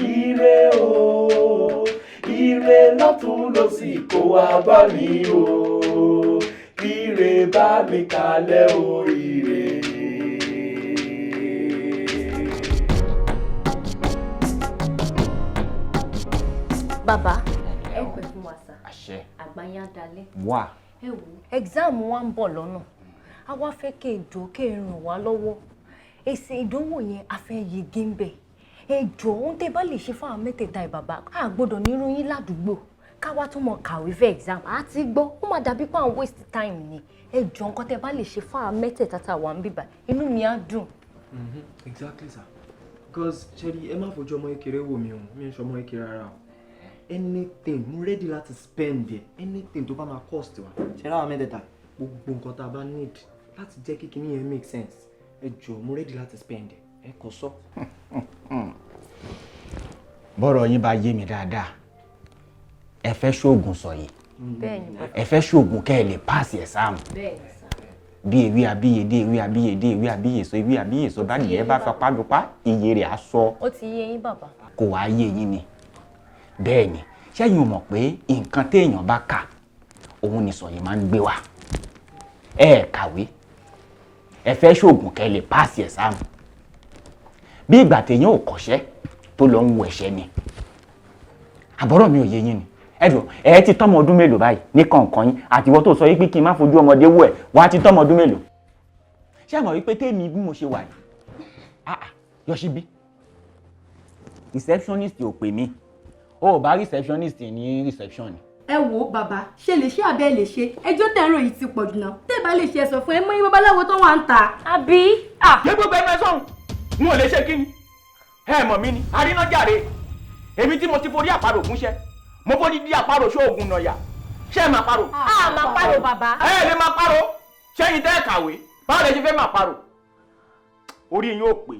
Ire o, ire lọ́tún lósì kó wá bá mi o. Ire bá mi kalẹ̀ o, ire. Bàbá, ẹ pẹ̀ fún wa sà. Àṣẹ. Àgbáyá dalẹ̀. Wà. Ẹ wò, exam wa ń bọ̀ lọ́nà. A wá fẹ́ kí èdò kí ẹ ràn wá lọ́wọ́. Èsì ìdánwò yẹn a fẹ́ yege ń bẹ̀. Ẹ jọ̀ọ́ ohun tẹ́ bá lè ṣe fún àwọn mẹ́tẹ̀ẹ̀ta ìbàbá. A gbọ́dọ̀ nírú yín ládùúgbò. Ká wá tún mọ kàwé fẹ́ exam. A ti gbọ́, ó máa dàbí pé à ń waste time ni. Ẹ jọ̀ọ́ nǹkan tẹ́ bá lè ṣe fún àwọn mẹ́tẹ̀ẹ̀ta tá wà ń bíbà. Inú mi á dùn. Exactly sir. Because Sherry, ẹ má fojú ọmọ kékeré wò mí o. Mi ò ń ṣọmọ kékeré rárá o. Anything mo ready láti spend there, anything tó bá máa cost wa ṣe ra àwọn mẹ́tẹ̀ẹ̀ta gbogbo nǹkan tá a bá need láti jẹ́ kí kíní yẹn make sense ẹ jọ̀ọ́ mo ready láti spend ẹ kò sọ. bọ́rọ̀ yín bá yé mi dáadáa ẹ fẹ́ ṣoògùn sọ yìí Bẹ́ẹ̀ni bàbá. ẹ fẹ́ ṣoògùn kẹ́ ẹ lè pass exam Bẹ́ẹ̀ni sà. bí ewé abíyèdé ewé abíyèdé ewé abíyèso ewé abíyèso bá nìyẹn bá fapá dupá iye rẹ̀ á sọ. Ó ti yé yín bàbá. Kò wá yé yín ni bẹ́ẹ̀ ni ṣẹ́yìn ò mọ̀ pé nǹkan téèyàn bá kà òun ni sọ̀yìn máa ń gbé wá ẹ kàwé ẹ fẹ́ ṣoògùn kẹ́ lè pass exam bí ìgbà téèyàn ò kọ́ṣẹ́ tó lọ ń wọ ẹ̀ṣẹ́ ni àbọ̀rọ̀ mi ò yé yín ni ẹ̀dùn ẹ ti tọ́mọ ọdún mélòó báyìí ní kọ̀ọ̀kan yín àtiwọ́ tó sọ wípé kí n má fojú ọmọdé wò ẹ̀ wá ti tọ́mọ ọdún mélòó ṣé àmọ̀ wípé tèmi bí mo ṣe wà yìí Yoshibi receptionist ò pè mí ó bá receptionist ní reception ni. Ẹ wo bàbá ṣe lè ṣe àbẹ́ lè ṣe ẹjọ́ tẹ̀rọ yìí ti pọ̀ jù náà tẹ́ bá lè ṣe ẹ̀sọ̀ fún ẹ mọ́ yín babaláwo tó wà ń ta. Àbí? Ṣé gbogbo ẹgbẹ́ sọ̀hún? N ò lè ṣe kí ni? Ẹ mọ̀ mí ni, arínájàre. Èmi tí mo ti forí àparò gúnṣẹ́, mo forí di àparò ṣóògùn nàyà. Ṣé ẹ máa parò? A máa parò bàbá. Ẹ lè máa parò. Ṣẹ́yìn tẹ́ ẹ kàwé. Báwo lè ṣe fẹ́ máa parò? Orí yín ò pé.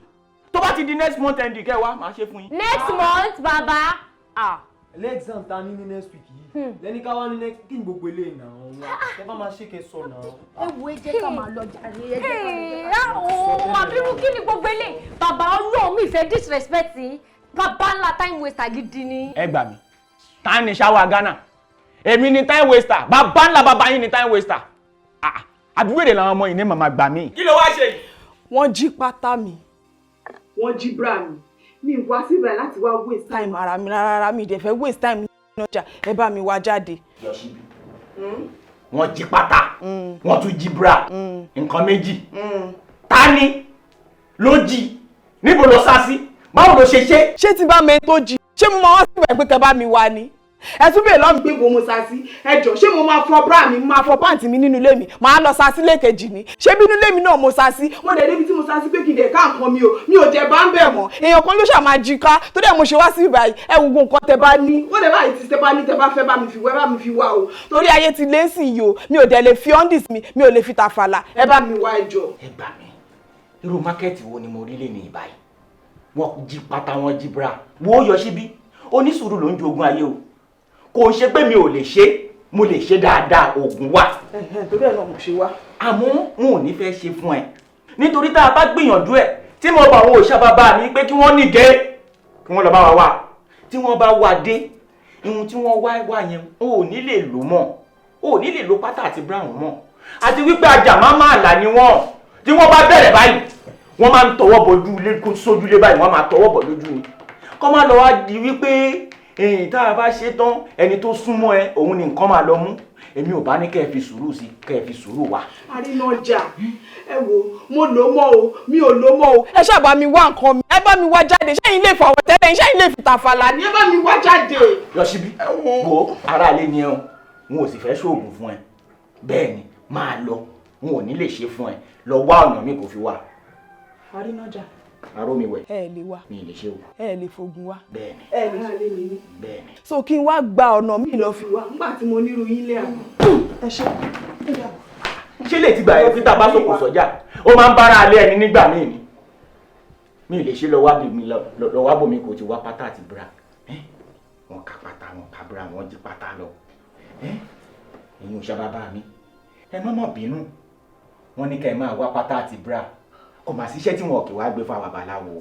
Tó bá ti di next month end kẹ́ wá, màá ṣe fún yín. Next month bàbá. exam ta ní next week yìí lẹ́ni ká wá ní kí n gbogbo eléyìí náà wọn ẹ bá máa ṣe kẹ́ sọ náà. ẹ wo ẹ jẹ́ ká máa lọ jàre ẹ jẹ́ ká máa lọ. àbírú kí ni gbogbo eléyìí bàbá ọlọ́run mi ìfẹ́ disrespect bàbá ńlá time waster gidi ni. ẹ gbà mí ta ni ṣáwá Ghana èmi ni time waster bàbá ńlá bàbá yín ni time waster àbíwèrè làwọn ọmọ yìí ní màmá gbà mí. kí ló wá ṣe yìí. wọ́n jí pátá mi wọ́n jí bra mi wá síbẹ̀ láti wá waste time ara mi rárá mi dẹ̀ fẹ́ waste time ní ọjà ẹ bá mi wá jáde. Yoshibi wọ́n jí pátá wọ́n tún jí bra nǹkan méjì ta ni ló jí níbo ló sá sí báwo ló ṣe ṣe. ṣé tí bá mẹ tó jí ṣé mo máa wá síbẹ̀ pé kẹ́ bá mi wá ni ẹ tún bèèrè lọ́mí pé mo sá sí ẹjọ́ ṣé mo máa fọ bra mi mo máa fọ pàǹtì mi nínú ilé mi máa lọ sá sí lẹ́ẹ̀kejì ni ṣé bínú ilé mi náà mo sá sí mo dẹ̀ débi tí mo sá sí pé kí n dẹ̀ ká nǹkan mi ò jẹ́ bá ń bẹ̀ mọ́ èèyàn kan ló ṣàmà jí ká tó dẹ̀ mo ṣe wá sí ibà yìí ẹ wo gbogbo nǹkan tẹ bá ní wọ́n dẹ̀ báyìí ti tẹ bá ní tẹ bá fẹ́ bá mi fi wá o torí ayé ti lé sí yìí o mi ò dẹ̀ lè fi ọ́ndìs mi ò lè fi tàfàlà ẹ bá mi wá ẹjọ́. ẹ gbà mí irú mákẹ́ẹ̀tì wo ni mo rí lé ní ìbáyìí wọ́n jí pátá wọ́n jí bra wo Yoshibi onísùúrù ló ń jogún ayé o kò ṣe pé mi ò lè ṣe mo lè ṣe dáadáa oògùn wà. torí ẹ̀ náà mo ṣe wá. àmọ́ n ò ní fẹ́ ṣe fún ẹ nítorí tá a bá gbìyànjú ẹ tí mo bá àwọn òòṣà bàbá mi pé kí wọ́n nìdé kí wọ́n lọ bá wa wá tí wọ́n bá wá dé ihun tí wọ́n wá yẹn o ò ní lè lò mọ́ o ò ní lè lo pátá àti brown mọ́ àti wípé ajá máa là ní wọ́n tí wọ́n bá bẹ̀rẹ̀ báyìí wọ́n máa ń tọwọ́ bọ̀jú lé sójúlé báyìí wọ́n máa tọwọ́ bọ̀ lójú ni kọ́ máa lọ wá di wípé èyí tá a bá ṣe tán ẹni tó súnmọ́ ẹ òun ni nǹkan máa lọ mú èmi ò bá ní kẹ́ ẹ fi sùúrù sí kẹ́ ẹ fi sùúrù wá. àrínájà ẹ wo mo lò mọ́ o mi ò lò mọ́ o ẹ ṣáà bá mi wá nǹkan mi ẹ bá mi wá jáde ṣẹ́yìn lè fọwọ́ tẹ́lẹ̀ ṣẹ́yìn lè fi tàfàlà ni ẹ bá mi wá jáde. Yoshibi wo aráalé ni ẹ o n ò sì fẹ́ ṣoògùn fún ẹ bẹ́ẹ̀ ni máa lọ n ò ní lè ṣe fún ẹ lọ wá ọ̀nà mi kò fi wá. àrínájà aró mi wẹ̀. ẹ lè wá. mi lè ṣe o. ẹ lè fogun wá. bẹ́ẹ̀ni. ẹ lè ṣe lè ní. bẹ́ẹ̀ni. so kí n wá gba ọ̀nà mi lọ fi wá nígbà tí mo nírú yín lé àná. ẹ ṣe. ṣé lè ti gbà ẹ fítà bá sòkò sọ́jà ó máa ń bára alẹ́ ẹni nígbà míì ni mi lè ṣe lọ wá bòmí kò ti wá pátá àti bra wọn ka pátá wọn ka bra wọn jí pátá lọ ẹ̀yin òṣà bàbá mi ẹ má mọ̀ bínú wọn ní ká ẹ máa wá pátá àti bra kò mà síṣẹ́ tí wọn kì wá gbé fáwọn babaláwo.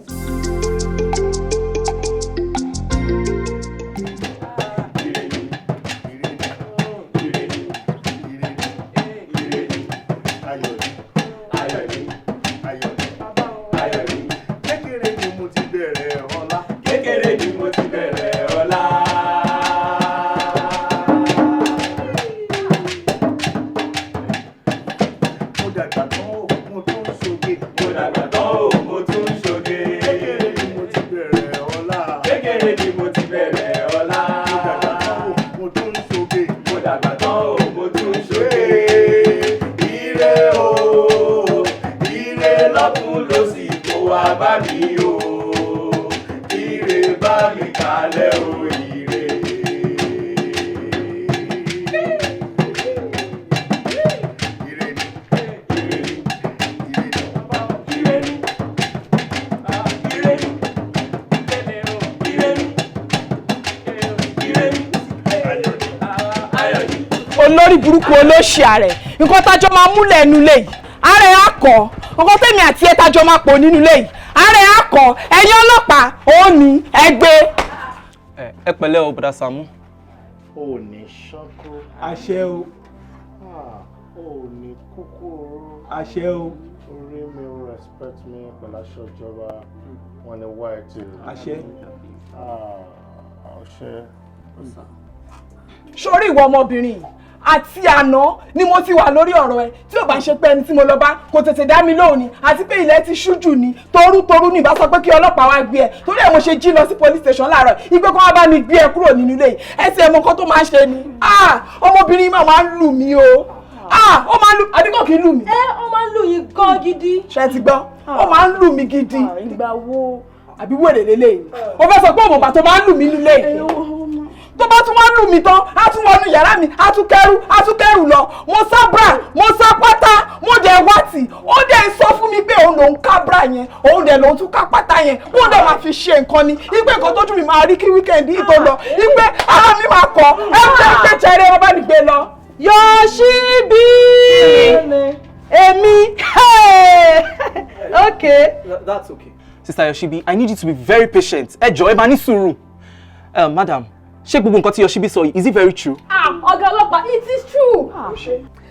olórí burúkú olóṣì ààrẹ nǹkan tájọ máa múlẹ̀ ẹnu lé yìí ààrẹ akọ nǹkan tèmi àti ẹ tájọ máa pò nínú lé yìí ààrẹ akọ ẹ̀yin ọlọ́pàá ó ní ẹgbẹ́. ẹ pẹ̀lẹ́ o bùdá Saamu. ò ní ṣọ́kó. àṣẹ o. ò ní kúkúrú. àṣẹ o. orí mi ò respect mi pẹ̀lú aṣọ ìjọba wọn ni wá ẹ ti. àṣẹ. àṣẹ. sórí ìwọ ọmọbìnrin yìí àti àná ni mo ti wà lórí ọ̀rọ̀ ẹ tí ò bá ṣe pé ẹni tí mo lọ bá kò tètè dá mi lóhùn ni àti pé ilẹ̀ ti ṣú jù ni torútorú ni ìbá sọ pé kí ọlọ́pàá wá gbé ẹ torí ẹ mo ṣe jí lọ sí police station láàárọ̀ ìgbé kan wá bá mi gbé ẹ kúrò nínú ilé yìí ẹ ti ẹ mọ nǹkan tó máa ń ṣe ni ọmọbìnrin yìí máa ń lù mí o ó máa ń lù àdínkù kì í lù mí. ó máa ń lù yín gan gidi. ṣe ti gbọ́ ó máa ń lù mí gidi. ìgbà wo. àbí wèrè lélẹ́yìn o fẹ́ sọ pé òmùgbà tó máa ń lù mí nílé yìí tó bá tún wá lù mí tán á tún wọnú yàrá mi á tún kẹ́rù lọ mo sá bra mo sá pátá mo mo dẹ̀ wá tì ó dẹ̀ sọ fún mi pé òun lòún ká bra yẹn òun dẹ̀ lòún tún ká pátá yẹn ó dẹ̀ máa fi ṣe nǹkan ni ipe nǹkan tójú mi máa rí kí wíkẹ́ndì yìí tó lọ ipe ara mi máa kọ ẹ jẹrẹ ọba mi gbé lọ. Yoshibi èmi okay. That's okay. Sister Yoshibi, I need you to be very patient. Ẹ jọ̀ọ́ ẹ máa ní sùúrù. Madam, ṣé gbogbo nǹkan tí Yoshibi sọ yìí, is it very true? Ọ̀gá ọlọ́pàá, it is true.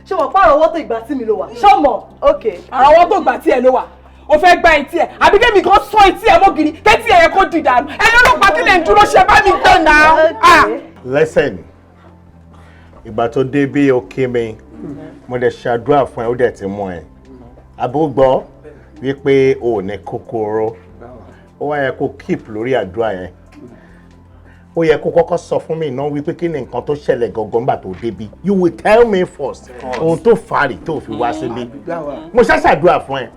Ṣé mo pààrọ̀ owó tó ìgbà tí mi ló wà? Ṣọ́mọ̀, okay. Àrọ̀wọ́ tó gbà tí ẹ ló wà. O fẹ́ gba etí ẹ̀ àbí kébì kan sọ etí ẹ̀ mọ́gìrì kẹ́tí ẹ̀ kó di dànù. Ẹni ọlọ́pàá kí lè ń dúró ṣe bá mi gbọ́ náà. Listen, ìgbà tó dé bí o kí mi, mo dẹ̀ ṣàdúrà fún ẹ, ó dẹ̀ ti mú ẹ. Àbúgbọ́ wípé o ní kòkòrò, ó wá yẹ kó keep lórí àdúrà yẹn. Ó yẹ kó kọ́kọ́ sọ fún mi náà wípé kí ni nǹkan tó ṣẹlẹ̀ gangan gbà tó débí. You will tell me first. Ohun tó fàárì tó fi wá síbí. Mo ṣàṣàdúrà fún ẹ.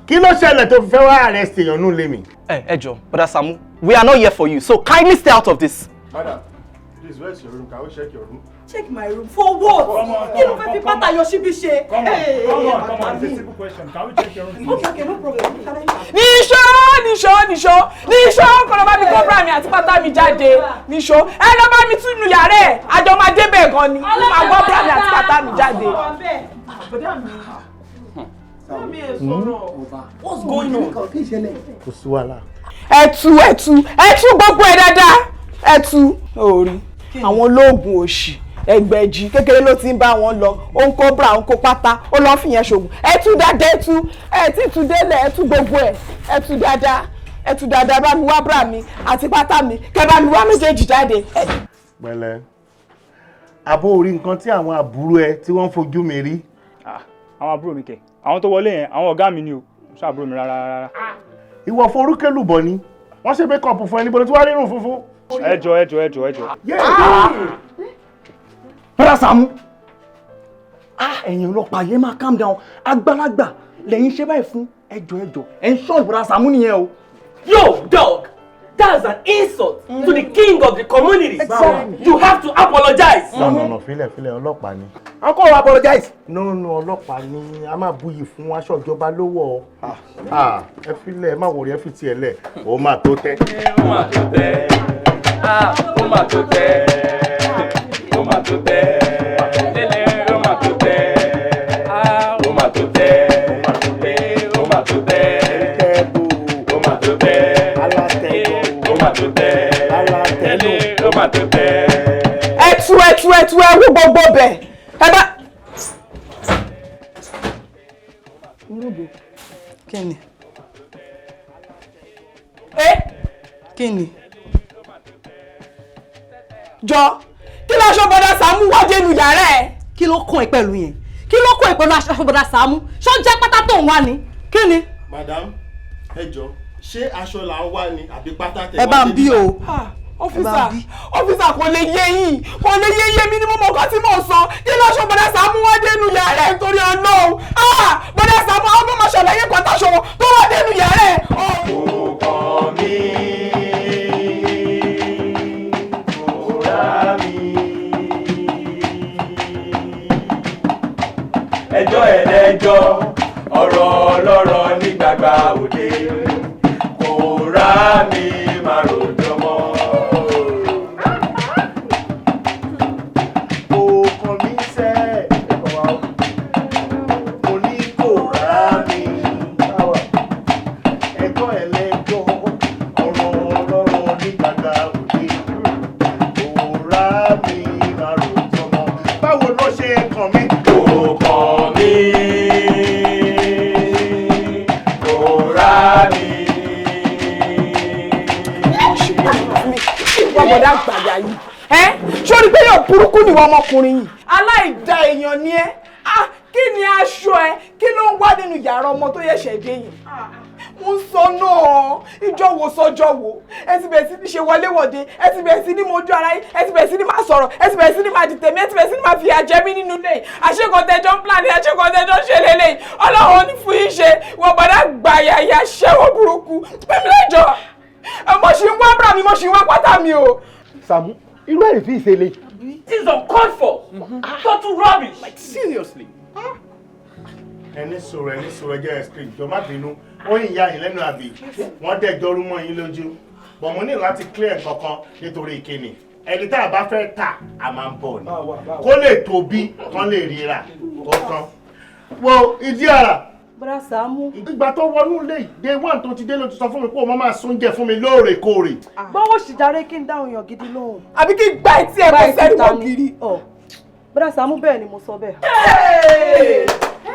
Kí ló ṣẹlẹ̀ tó fi fẹ́ wá arrest èèyàn nù lé mi? Ẹ jọ̀ọ́, Brother Saamu, we are not here for you, so kindly stay out of this. Madam, please, where's your room? Can we check your room? Check my room for what? Kí ló fẹ́ fi pátá Yoshibi ṣe? Come on, it's a simple question. Can we check your room? Okay, no problem. Níṣó kọ́ ló bá mi kó bra mi àti pátá mi jáde. Níṣó ẹ lọ bá mi tún nu yàrá ẹ̀ àjọ máa débẹ̀ gan ni. Máa gbọ́ bra mi àti pátá mi jáde. What's going on? Kò sí wàhálà. Ẹ̀tú gbogbo ẹ̀ dáadáa. Ẹ̀tú orí àwọn olóògùn òṣì ẹgbẹ̀jì kékeré ló ti ń bá wọn lọ ó ń kó bra ó ń kó pátá ó lọ fìyẹn ṣògùn ẹ̀tú dáadáa ẹ̀tú délẹ̀ ẹ̀tú gbogbo ẹ̀ ẹ̀tú dáadáa bá mi wá bra mi àti pátá mi kẹ́ bá mi wá méjèèjì jáde. Pẹ̀lẹ́, àbó orí nǹkan tí àwọn àbúrò ẹ tí wọ́n fojú mi rí. Àwọn àbúrò mi kẹ̀, àwọn tó wọlé yẹn, àwọn ọ̀gá mi ni o, ṣé àbúrò mi rárá. Ìwọ forúkẹ́lùbọ̀ ni wọ́n ṣe mékọ̀pù fún ẹni bọ́lá tí wọ́n rírun funfun. Ẹ jọ̀ọ́. Brother Saamu, ẹ̀yin ọlọ́pàá yẹn máa calm down. Àgbàlagbà lẹ́yìn ṣe báyìí fún ẹ jọ̀ọ́. Ẹ ń ṣọ́ Brother Saamu nìyẹn o. Yo, dog! That's an insult to the king of the community. Exactly. You have to apologize. No, filẹ̀ ọlọ́pàá ni. How come you apologize? No, ọlọ́pàá ni a máa buyì fún aṣọ ìjọba lówó. Ẹ filẹ̀ ẹ má wọrí ẹ fi tiẹ̀ lẹ̀. Ó máa tó tẹ́. Ó máa tó tẹ́. Ó máa tó tẹ́. Ó máa tó tẹ́. Lélẹ̀ ó máa tó tẹ́. Ó máa tó tẹ́. Ó máa tó tẹ́. Ó máa tó tẹ́. Ó máa tó tẹ́. Lélẹ̀ ó máa tó tẹ́. Ẹ̀tú ẹrú gbogbo bẹ̀ ẹ bá. Kíni? Kíni? Jọ kí ló aṣọ bọ́dá Saamu wá dénú yàrá ẹ̀? Kí ló kún ẹ pẹ̀lú yẹn? Kí ló kún ẹ pẹ̀lú aṣọ bọ́dá Saamu? Ṣó jẹ́ pátá tó ń wá ni? Kí ni? Madam, ẹ jọ̀ọ́, ṣé aṣọ là ń wá ni àbí pátá tẹ̀ wá? Ẹ bá ń bí o. Ọ́físà kò lè yé yín mi ni mo mọ̀ nǹkan tí mò ń sọ kí ló aṣọ bọ́dá Saamu wá dénú yàrá ẹ̀ nítorí Ọlọ́run. Bọ́dá Saamu àwọn ọmọ ṣàlàyé kan táṣọ wọn tó wá dénú yàrá ẹ̀. Ọkọ mi, ọ̀rá mi, ẹjọ́ ẹlẹ́jọ́, ọ̀rọ̀ ọlọ́rọ̀ ní gbàgbà òde, ọ̀rá mi máa rojọ́ mọ́. Ọkọ mi sẹ́ mo ní kò rá mi. Ẹjọ́ ẹlẹ́jọ́ ọ̀rọ̀ ọlọ́rọ̀ ní gbàgbà òde. Kò rá mi máa rojọ́ mọ́. Báwo ló ṣe kàn mí? Ọkọ mi, ọ̀rá mi. Wọ́n bọ̀dá gbàgbà yìí. Sórí pé yóò burúkú ni wọ́n ọmọkùnrin yìí. Aláìda èèyàn ni ẹ́. Kí ni aṣọ ẹ? Kí ló ń wá nínú yàrá ọmọ tó yẹ̀ṣẹ̀ dé yìí? Mo ń sọ náà, ìjọ wo sọ́jọ́ wo. Ẹ ti bẹ̀rẹ̀ sí ní ṣe wọléwọ̀de, ẹ ti bẹ̀rẹ̀ sí ní mojú ara yín, ẹ ti bẹ̀rẹ̀ sí ní máa sọ̀rọ̀, ẹ ti bẹ̀rẹ̀ sí ní máa dìtẹ̀ mí, ẹ ti bẹ̀rẹ̀ sí ní máa fìyà jẹ mí nínú ilé. Àṣekọ̀tẹ̀jọ́ ń plan, àṣekọ̀tẹ̀jọ́ ń ṣe lélẹ̀. Ọlọ́run ní fún yín ṣe, wọ́n bọ̀dá gbàyàyà ṣẹ́wọ́ burúkú. Pẹ̀lú ẹjọ́, mo ṣì ń wá bra mi, mo ṣì ń wá pátá mi o. Saamu, irú ẹ̀ fi ìṣẹ̀lẹ̀. This is uncalled for. Total rubbish. Like seriously. ẹni sọ̀rọ̀ ẹjẹ́ ẹ̀sìn jọ má bínú ó yìn ya yín lẹ́nu àbí wọ́n dẹ̀jọ́ rú mọ́ yín lójú bọ̀ mo ní láti clear kankan nítorí ìkíni ẹni tá a bá fẹ́ tà a máa ń bọ̀ ni kó lè tóbi kán lè ríra ọkàn wo ìdí ara. Bọ́dà Sàámú. ìgbà tó wọnú ilé day one tó ti dé ló ti sọ fún mi pé o máa sóúnjẹ fún mi lóòrèkóòrè. gbọ́wọ́ ṣìjáre kí n dáhùn èèyàn gidi lóhùn. àbí kí gba etí ẹ̀ bẹ́ẹ̀ sẹ́ni wọ́n kiri. Bọ́dà Sàámú bẹ́ẹ̀ ni mo sọ bẹ́ẹ̀.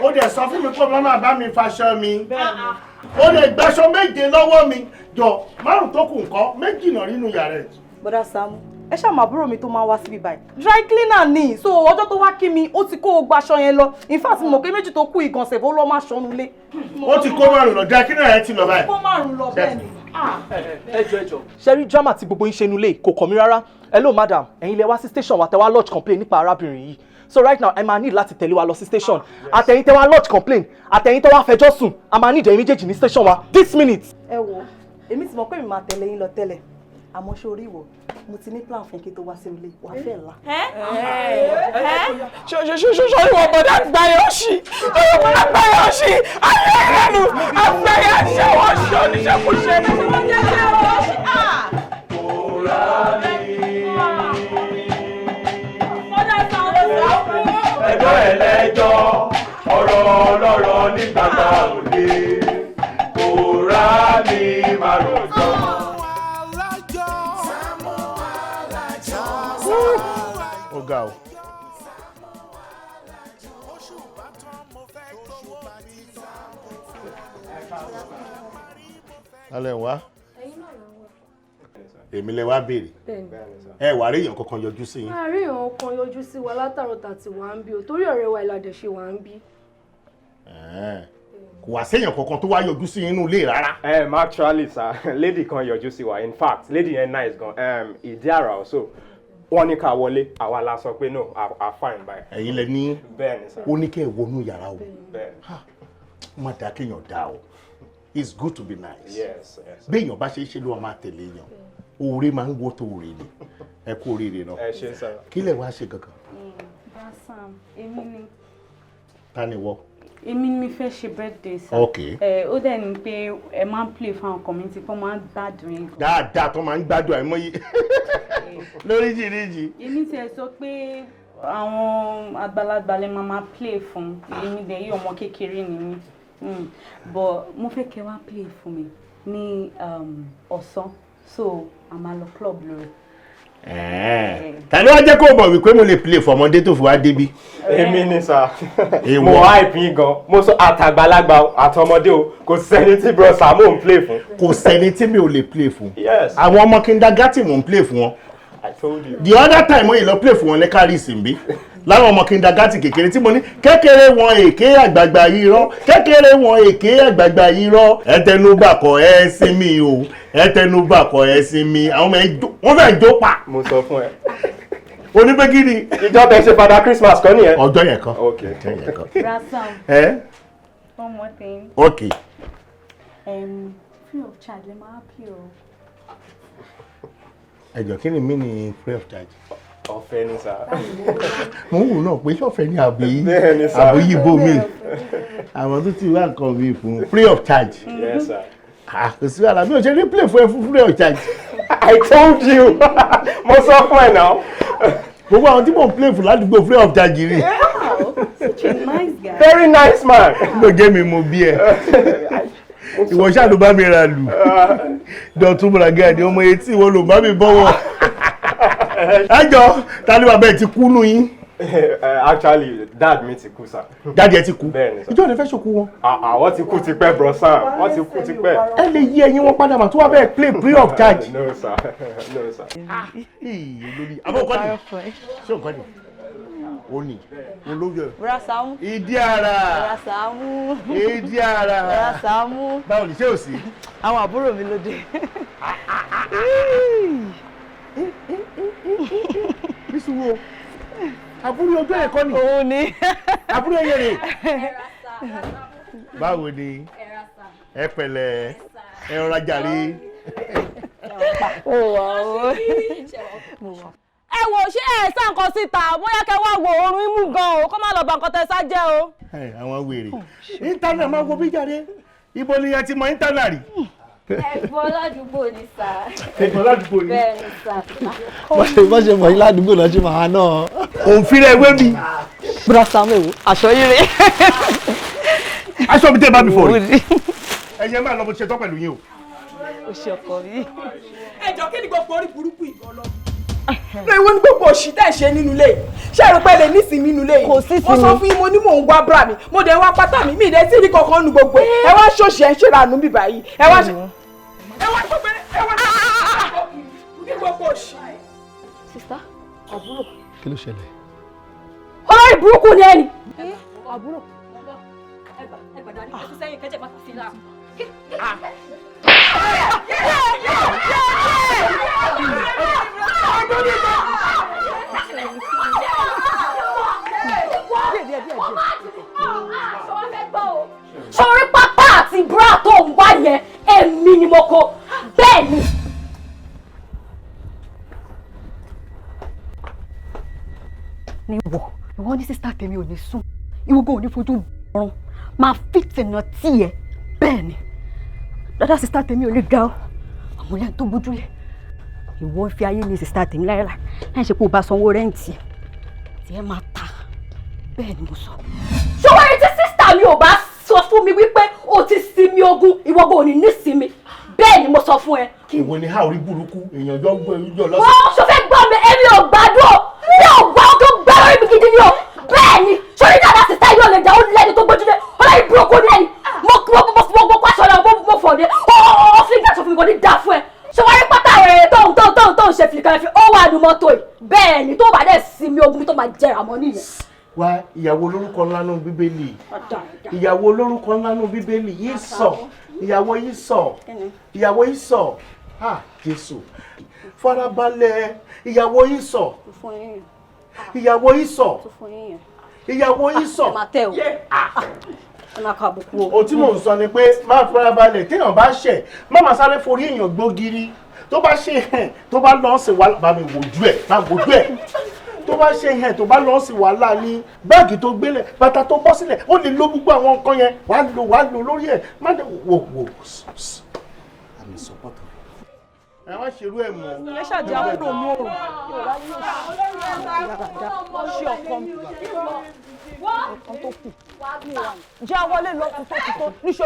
ó dẹ̀ sọ fún mi pé o máa bá mi faṣọ mi ó lè gbàṣọ méje lọ́wọ́ mi jọ márùn tó kù nǹkan méjì náà nínú yàrá ẹ̀. Bọ́dà Sàámú ẹ ṣàmà àbúrò mi tó máa wá síbí báyìí dry cleaner ni so ọjọ́ tó wá kí mi ó ti kó gbaṣọ yẹn lọ in fact mo pé méjì tó kú ìgànsẹ̀ bó lọ́ máa ṣọ́nu lé. ó ti kó márùn lọ dry cleaner yẹn ti lọ báyìí. kó márùn lọ bẹ́ẹ̀ ni. ẹjọ ṣẹ́rí drama tí gbogbo yín ṣe nulẹ̀ kò kàn mí rárá hello madam ẹ̀yin lẹ wá sí station wa tẹ wá lodge complain nípa arábìnrin yìí so right now ẹ máa need láti tẹ̀lé wa lọ sí station àtẹ̀yin tẹ wá lodge complain àtẹ̀yin tẹ wá fẹjọ́ sùn a máa need ẹ̀yin méjèèjì ní station wa this minute. ẹ wo èmi ti mọ̀ pé mi máa tẹ̀lé yín lọ tẹ́lẹ̀ àmọ́ ṣé orí ìwọ mo ti ní plan fún kí tó wá sí ilé wàá fẹ́ la. ṣoṣo ìwọ bọ̀dá gbayọ̀ṣì bọ̀dá gbayọ̀ṣì ayé ẹnu afẹ́yà ṣe wọ́n ṣe oníṣẹ́kùṣe. ẹjọ́ ẹlẹ́jọ́ ọ̀rọ̀ ọlọ́rọ̀ ní gbàgbà òde kò rá mi máa rọ̀jọ́. ó ga o. alẹ́ wá èmi lẹ wá béèrè ẹ wà rí èèyàn kankan yọjú sí yín. àárín èèyàn kan yọjú sí wa látàrọ̀ tàti wà ń bí o torí ọ̀rẹ́ wa ìlàdẹ̀ ṣe wà ń bí. kò wá séèyàn kankan tó wá yọjú sí yín nínú ilé rárá. Actually sir lady kan yọjú sí wa in fact lady yẹn nice gan ìdí àrà ọ̀ṣọ́ wọ́n ní ká wọlé àwa la sọ pé no I fine by. ẹ̀yin lẹ ní bẹ́ẹ̀ni sir. ó ní kẹ́ ẹ̀ wọnú yàrá o. bẹ́ẹ̀ni. ó má dáa kéèyàn dá o it's good to be nice. yes. béèyàn bá ṣe é ṣe ló wà máa tẹ̀lé èèyàn oore máa ń wọ́ tó oore ni ẹ kú oríire náà. ẹ ṣe sá. kí lẹ wá ṣe gangan. Basam èmi ni. ta ni wọ. èmi ni mi fẹ́ ṣe birthday sir. ok. ó dẹ̀ ní pé ẹ máa ń play fún àwọn community kó máa ń gbádùn yín. dáadáa tó máa ń gbádùn àìmọye lóríṣiríṣi. èmi tiẹ̀ sọ pé àwọn àgbàlagbà lè máa play fún èmi dẹ̀ yí ọmọ kékeré ni mí but mo fẹ́ kẹ́ wá play fún mi ní ọ̀sán so a máa lọ club lórí. tani wá jẹ́ kó mọ̀ wípé mo lè play fún ọmọdé tó fi wá débi. èmi ni sà mo hype yín gan mo sọ àtàgbàlagbà àtọmọdé o kò sẹ́ni tí bro Saamu ń play fún. kò sẹ́ni tí mi ò lè play fún. yes. àwọn ọmọ kindergarten mò ń play fún wọn. I told you. the other time mo yìí lọ play fún wọn ní kárí ìsìnbí láwọn ọmọ kindergarten kékeré tí mo ní kékeré wọn èké àgbààgbà yìí rọ kékeré wọn èké àgbààgbà yìí rọ ẹtẹnubà kọ ẹ sí mi o ẹtẹnubà kọ ẹ sí mi àwọn ọmọ wọn fẹẹ jó pa. mo sọ fún ẹ. oníbẹ́gìrì. ìjọ tẹ ṣe Father Christmas kan nìyẹn. ọjọ́ yẹn kan. ok ọjọ́ yẹn kan. Rasam. One more thing. ok. Free of charge lè máa pè o. ẹjọ kí ni mí ni free of charge. ọ̀fẹ́ ni sá. mo ń wò náà pé sọfẹ ní àbí yíbo mi àwọn tó ti wá nǹkan mi fún free of charge. yes sir. kò sí wàhálà mi ò ṣe ní play fún ẹ fún free of charge. I told you mo sọ fún ẹ náà. gbogbo àwọn tí mò ń play fún ládùúgbò free of charge rí. Such a nice guy. Very nice man. mo jẹ́ mi mo bí ẹ ìwọ ṣáà ló bá mi ra lù dọ̀tún bragadi ọmọ etí ìwọ ló bá mi bọ́wọ́ ẹjọ́ ta ni bàbá ẹ ti kú nù yín. Actually dad mi ti kú sir. dad ẹ ti kú. bẹ́ẹ̀ni sir. ìjọ ni fẹ́ ṣòkú wọn. àwọn ti kú tipẹ́ bro sir wọ́n ti kú tipẹ́. ẹ lè yí ẹyin wọn padà mà tó wà bẹ́ẹ̀ play free of charge. no sir no sir. àbọ̀ nǹkan ni ṣé nǹkan ni ó ní olóyè. Saamu. ìdí ara. Saamu. ìdí ara. Saamu. báwo ni ṣé ò sí. àwọn àbúrò mi ló dé. bísúwò àbúrò ọjọ́ ẹ̀kọ́ ni. òun ni. àbúrò ẹ̀yẹ rè. báwo ni ẹ pẹ̀lẹ́ ẹ rọra jàre. ẹ wò ṣé ẹ sá nǹkan síta bóyá kẹ wá wo oorun imú gan o kó má lọ bà nǹkan tẹ sá jẹ́ o. àwọn wèrè íńtánà máa wo bí jáde ibo ni ẹ ti mọ íńtánà rí. ẹ̀gbọ́n ládùúgbò ni sà. ẹ̀gbọ́n ládùúgbò ni. bẹ́ẹ̀ ni sà. bá ṣe mọ̀ yín ládùúgbò náà ṣe máa náà. òun fi rẹ̀ wé mi. bùrọ̀ Samuel aṣọ yìí rè. aṣọ mi tẹ́ bá mi fò rí. ẹ̀yẹ́ máa lọ bó ṣe tọ́ pẹ̀lú yín o. o ṣe ọkọ mi. ẹjọ kí ni gbogbo orí burúkú ìbọn lọ. ewu ní gbogbo òṣì tẹ̀ ṣe nínú ilé ṣé ẹ rò pé lè nísìnyí nínú ilé yìí. kò sí sí mo sọ fún yín mo ní mò ń wá bra mi mo dẹ̀ ń wá pátá mi ìdẹ́ tí ní kankan nu gbogbo ẹ wá ṣòṣì ẹ ń ṣèrànú bíbá yìí ẹ wá gbogbo ẹ wá ní gbogbo òṣì. sista àbúrò. kí ló ṣẹlẹ̀. olórí burúkú ni ẹni. àbúrò ẹgbà dání ẹsùn sẹ́yìn kẹ́jẹ́ máa fi lára. sọrí pápá àti búrà tó ń wá yẹn èmi ni mo kó bẹ́ẹ̀ ni. ní ìwọ ní sísá tèmi ò ní sùn ìwọ́gbọ́n ò ní fojú rọrùn máa fìtìnà tiẹ̀ bẹ́ẹ̀ ni dada sísá tèmi ò lè ga ọ́ àwọn ilé tó gbójúlẹ̀ ìwọ ń fi ayé ní sísá tèmi láyé láì ṣe pé o bá sanwó rẹ́ǹtì tí ẹ máa ta bẹ́ẹ̀ ni mo sọ. ṣọwọ́ ẹni tí sísá mi ò bá sọ fún mi wípé o ti sinmi ogun ìwọ́gbọ́n ò ní nísinmi bẹ́ẹ̀ ni mo sọ fún ẹ. ìwọ ni ha orí burúkú èèyàn jọ ń gbọ́ ìjọ lọ́sàn. wọ́n ṣọ fẹ́ gbọ́ mi èmi ò gbádùn mi ò gbọ́ tó gbẹ́ lórí mi gidi ni o bẹ́ẹ̀ ni sórí dada sísá yóò lè jà ó lẹ́ni tó gbójúlé ọlọ́yin burúkú ni ẹni mo pàṣọ náà mo fọ̀ ní ó fi gàtọ̀ fún mi kò ní dá fún ẹ ṣọwárí pátá rẹ̀ tó ń ṣe fìkàlẹ̀ fi ó wà ní mọ́tò yìí bẹ́ẹ̀ ni tó bá dẹ̀ sinmi ogun tó máa jẹrà mọ́ nìyẹn. wá ìyàwó olórúkọ ńlá nù bíbélì ìyàwó olórúkọ ńlá nù bíbélì yìí sọ ìyàwó yìí sọ ìyàwó yìí sọ Jésù farabalẹ̀ ìyàwó yìí sọ ìyàwó yìí sọ ìyàwó yìí sọ. o tí mò ń sọ ni pé máa farabalẹ̀ téèyàn bá ṣẹ̀ má máa sáré forí èèyàn gbógiri tó bá ṣe hẹn tó bá lọ sí wàhálà bá mi wojú ẹ̀ bá wojú ẹ̀ tó bá ṣe hẹn tó bá lọ sí wàhálà ní báàgì tó gbélé bàtà tó bọ́ sílẹ̀ ó lè lo gbogbo àwọn nǹkan yẹn wàá lò lórí ẹ̀ má dé wò àmì sọpọ́tò ẹ wá ṣerú ẹ̀ mọ́. ẹ ṣàjẹ́ àbúrò mi ò ṣe ọkọ mi ọkọ tó kù jẹ́ àwọlé lọ́kùn tó ti tó níṣó.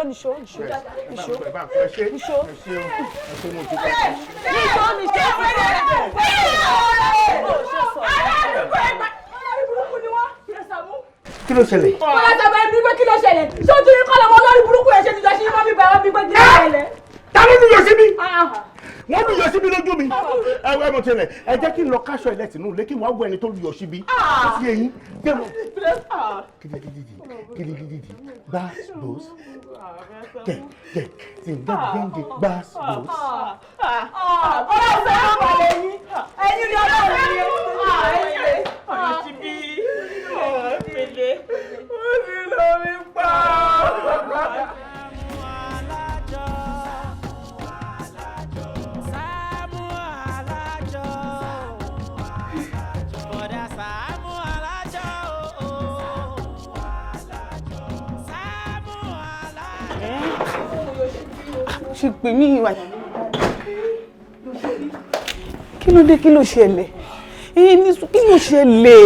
kí ló ṣẹlẹ̀. wọ́n á sábà ẹbí pé kí ló ṣẹlẹ̀ sójú yín kọ́ lọ́wọ́ lórí burúkú ẹ̀ ṣe ti lọ sí mọ́ mi bẹ̀rẹ̀ bí pé kí ló ṣẹlẹ̀. ta ló ní Yoshibi wọ́n lu Yoshibi lójú mi ẹ mo tilẹ̀ ẹ jẹ́ kí n lọ káṣọ ẹ̀ lẹ́tì nù lé kí n wá wọ ẹni tó lu Yoshibi ó sì eyín dé mo gidigidi gbàgbós gẹ̀gẹ̀ gbẹ̀ngẹ̀ gbàgbós. ọ̀rọ̀ ọ̀sẹ̀ yóò wà lẹ́yìn ẹ̀yin ni ọlọ́run ni Yoshibi pẹ̀lẹ́ ó sì lọ mi pa. Saamu Alajo, bọ̀dá Saamu Alajo, Saamu Alajo. ṣe pè mí ìwà kí ló dé kí ló ṣẹlẹ̀ ní sùn kí ló ṣẹlẹ̀.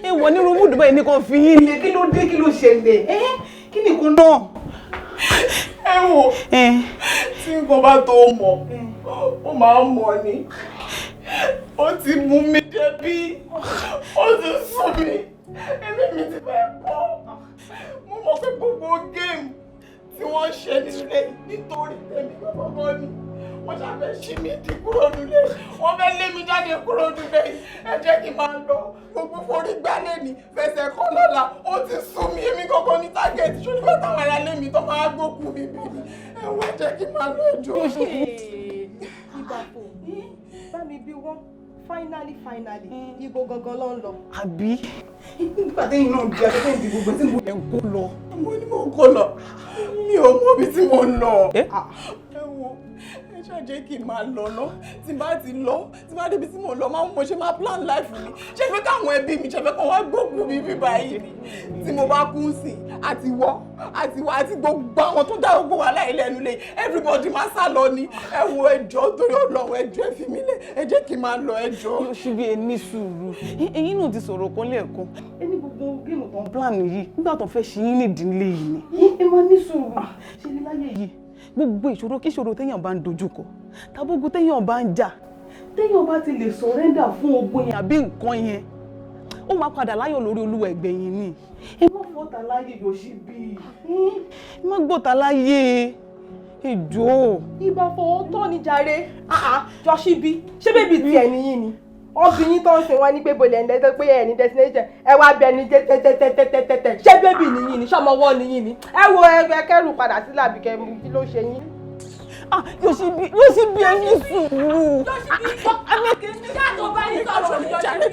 ẹ wọ ní rúmú dùbọ̀ yìí ní kò fi yín lé kí ló dé kí ló ṣẹlẹ̀ kí ni kò náà. ẹ wò tí nǹkan bá tó mọ̀ ó máa ń mọ̀ ni ó ti mú mi débi ó ti sún mi ẹ̀mí mi ti fẹ́ pọ̀ mo mọ̀ pé gbogbo géèmù tí wọ́n ṣe nílé nítorí tèmi gbọ́gbọ́ ni wọ́n ṣàfẹ́ ṣí mi dì kúrò nílé wọ́n fẹ́ lé mi jáde kúrò nílé ẹ jẹ́ kí n máa lọ gbogbo forí gbálẹ̀ ní fẹsẹ̀ kọ́ lọ́la ó ti sún mi èmi kankan ní tágẹ́ẹ̀tì ṣó nígbà táwọn ará lé mi tó máa gbókùn mi bí ni ẹ̀wọ̀n ẹ jẹ́ kí n máa lọ jọ. ìbàfò bá mi bí wọ́n finally ibo gangan ló ń lọ. àbí nígbà téyìn náà di akẹ́kọ̀ọ́ ìdí gbogbo tí mo lè ń kó lọ. mo ní mo kó lọ mi ò mọ ibi tí mo ń lọ. ẹ wo ẹ ṣàjẹ́ kí n máa lọ ná tí n bá ti lọ tí n bá débi tí mo lọ máa ń mo ṣe máa plan life mi ṣé fẹ́ káwọn ẹbí mi ṣe fẹ́ kàn wá gbókùn mi bí báyìí tí mo bá kú sí àti gbogbo àwọn tó dá gbogbo wà láì lẹ́nu lé everybody máa sá lọ ni ẹ wo ẹjọ́ torí Ọlọ́run ẹjọ́ ẹ fi mí lẹ̀ ẹ jẹ́ kí n máa lọ ẹjọ́. Yoshibi ẹ ní sùúrù ẹ̀yin náà ti sọ̀rọ̀ kan lẹ́ẹ̀kan ẹni gbogbo géèmù tó ń plan yìí nígbà tó fẹ́ ṣe yín nídìílé yìí ni ẹ máa ní sùúrù ṣe ní láyé yìí gbogbo ìṣòro kí ìṣòro téèyàn bá ń dojúkọ tàbógun téèyàn bá ń jà téèyàn bá ti lè sọ̀rẹ́ndà fún ogun yẹn àbí nǹkan yẹn ó máa padà láyọ̀ lórí olúwa ẹgbẹ̀yìn ni ẹ má fọ́ta láyé Yoshibi ẹ má gbọ́ta láyé ìjọ. ìbá fọwọ́ tọ́ ni jàre Yoshibi ṣé bébì tiẹ̀ nìyí ni obìnrin tó ń sìn wọ́n ní pé bolẹ̀ ń dẹ́tọ́ pé ẹ̀ ní destination ẹ wá bẹ ní tẹ́tẹ́tẹ́tẹ́tẹ́tẹ́ ṣé bébì nìyí ni ṣọmọwọ́ nìyí ni ẹ wo ẹgbẹ́ kẹrù padà sí làbíkẹ́ kí ló ṣe yín. Yoshibi ẹ ní sùúrù. Yoshibi yàtọ̀ bá yín sọ̀rọ̀ ní jàre.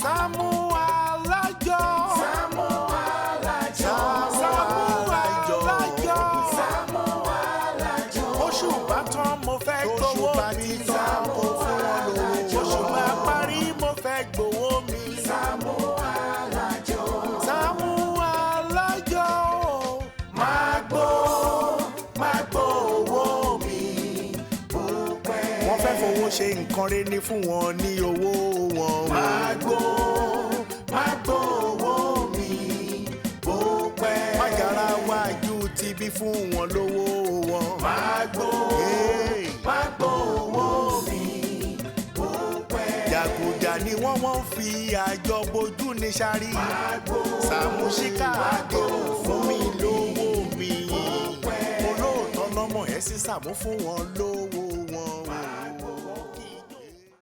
Saamu Alajo. Saamu Alajo. Saamu Alajo. Saamu Alajo. Oṣù bá tán mo fẹ́ gbowó mi. Saamu Alajo. Oṣù máa parí mo fẹ́ gbowó mi. Saamu Alajo. Saamu Alajo. Máa gbó owó mi. Wọ́n fẹ́ fowó ṣe nǹkan rẹ̀ ní fún wọn ní owó wọn. Máa gbó owó mi bó pẹ́. Má yára wájú ti bí fún wọn lówó wọn. Máa gbó owó mi bó pẹ́. Jàgùjà ni wọ́n fi àjọ bojú ní sáré. Saamu Alajo fún mi lówó mi. Olóòótọ́ lọ́mọ ẹ̀ sí Saamu fún wọn lówó wọn.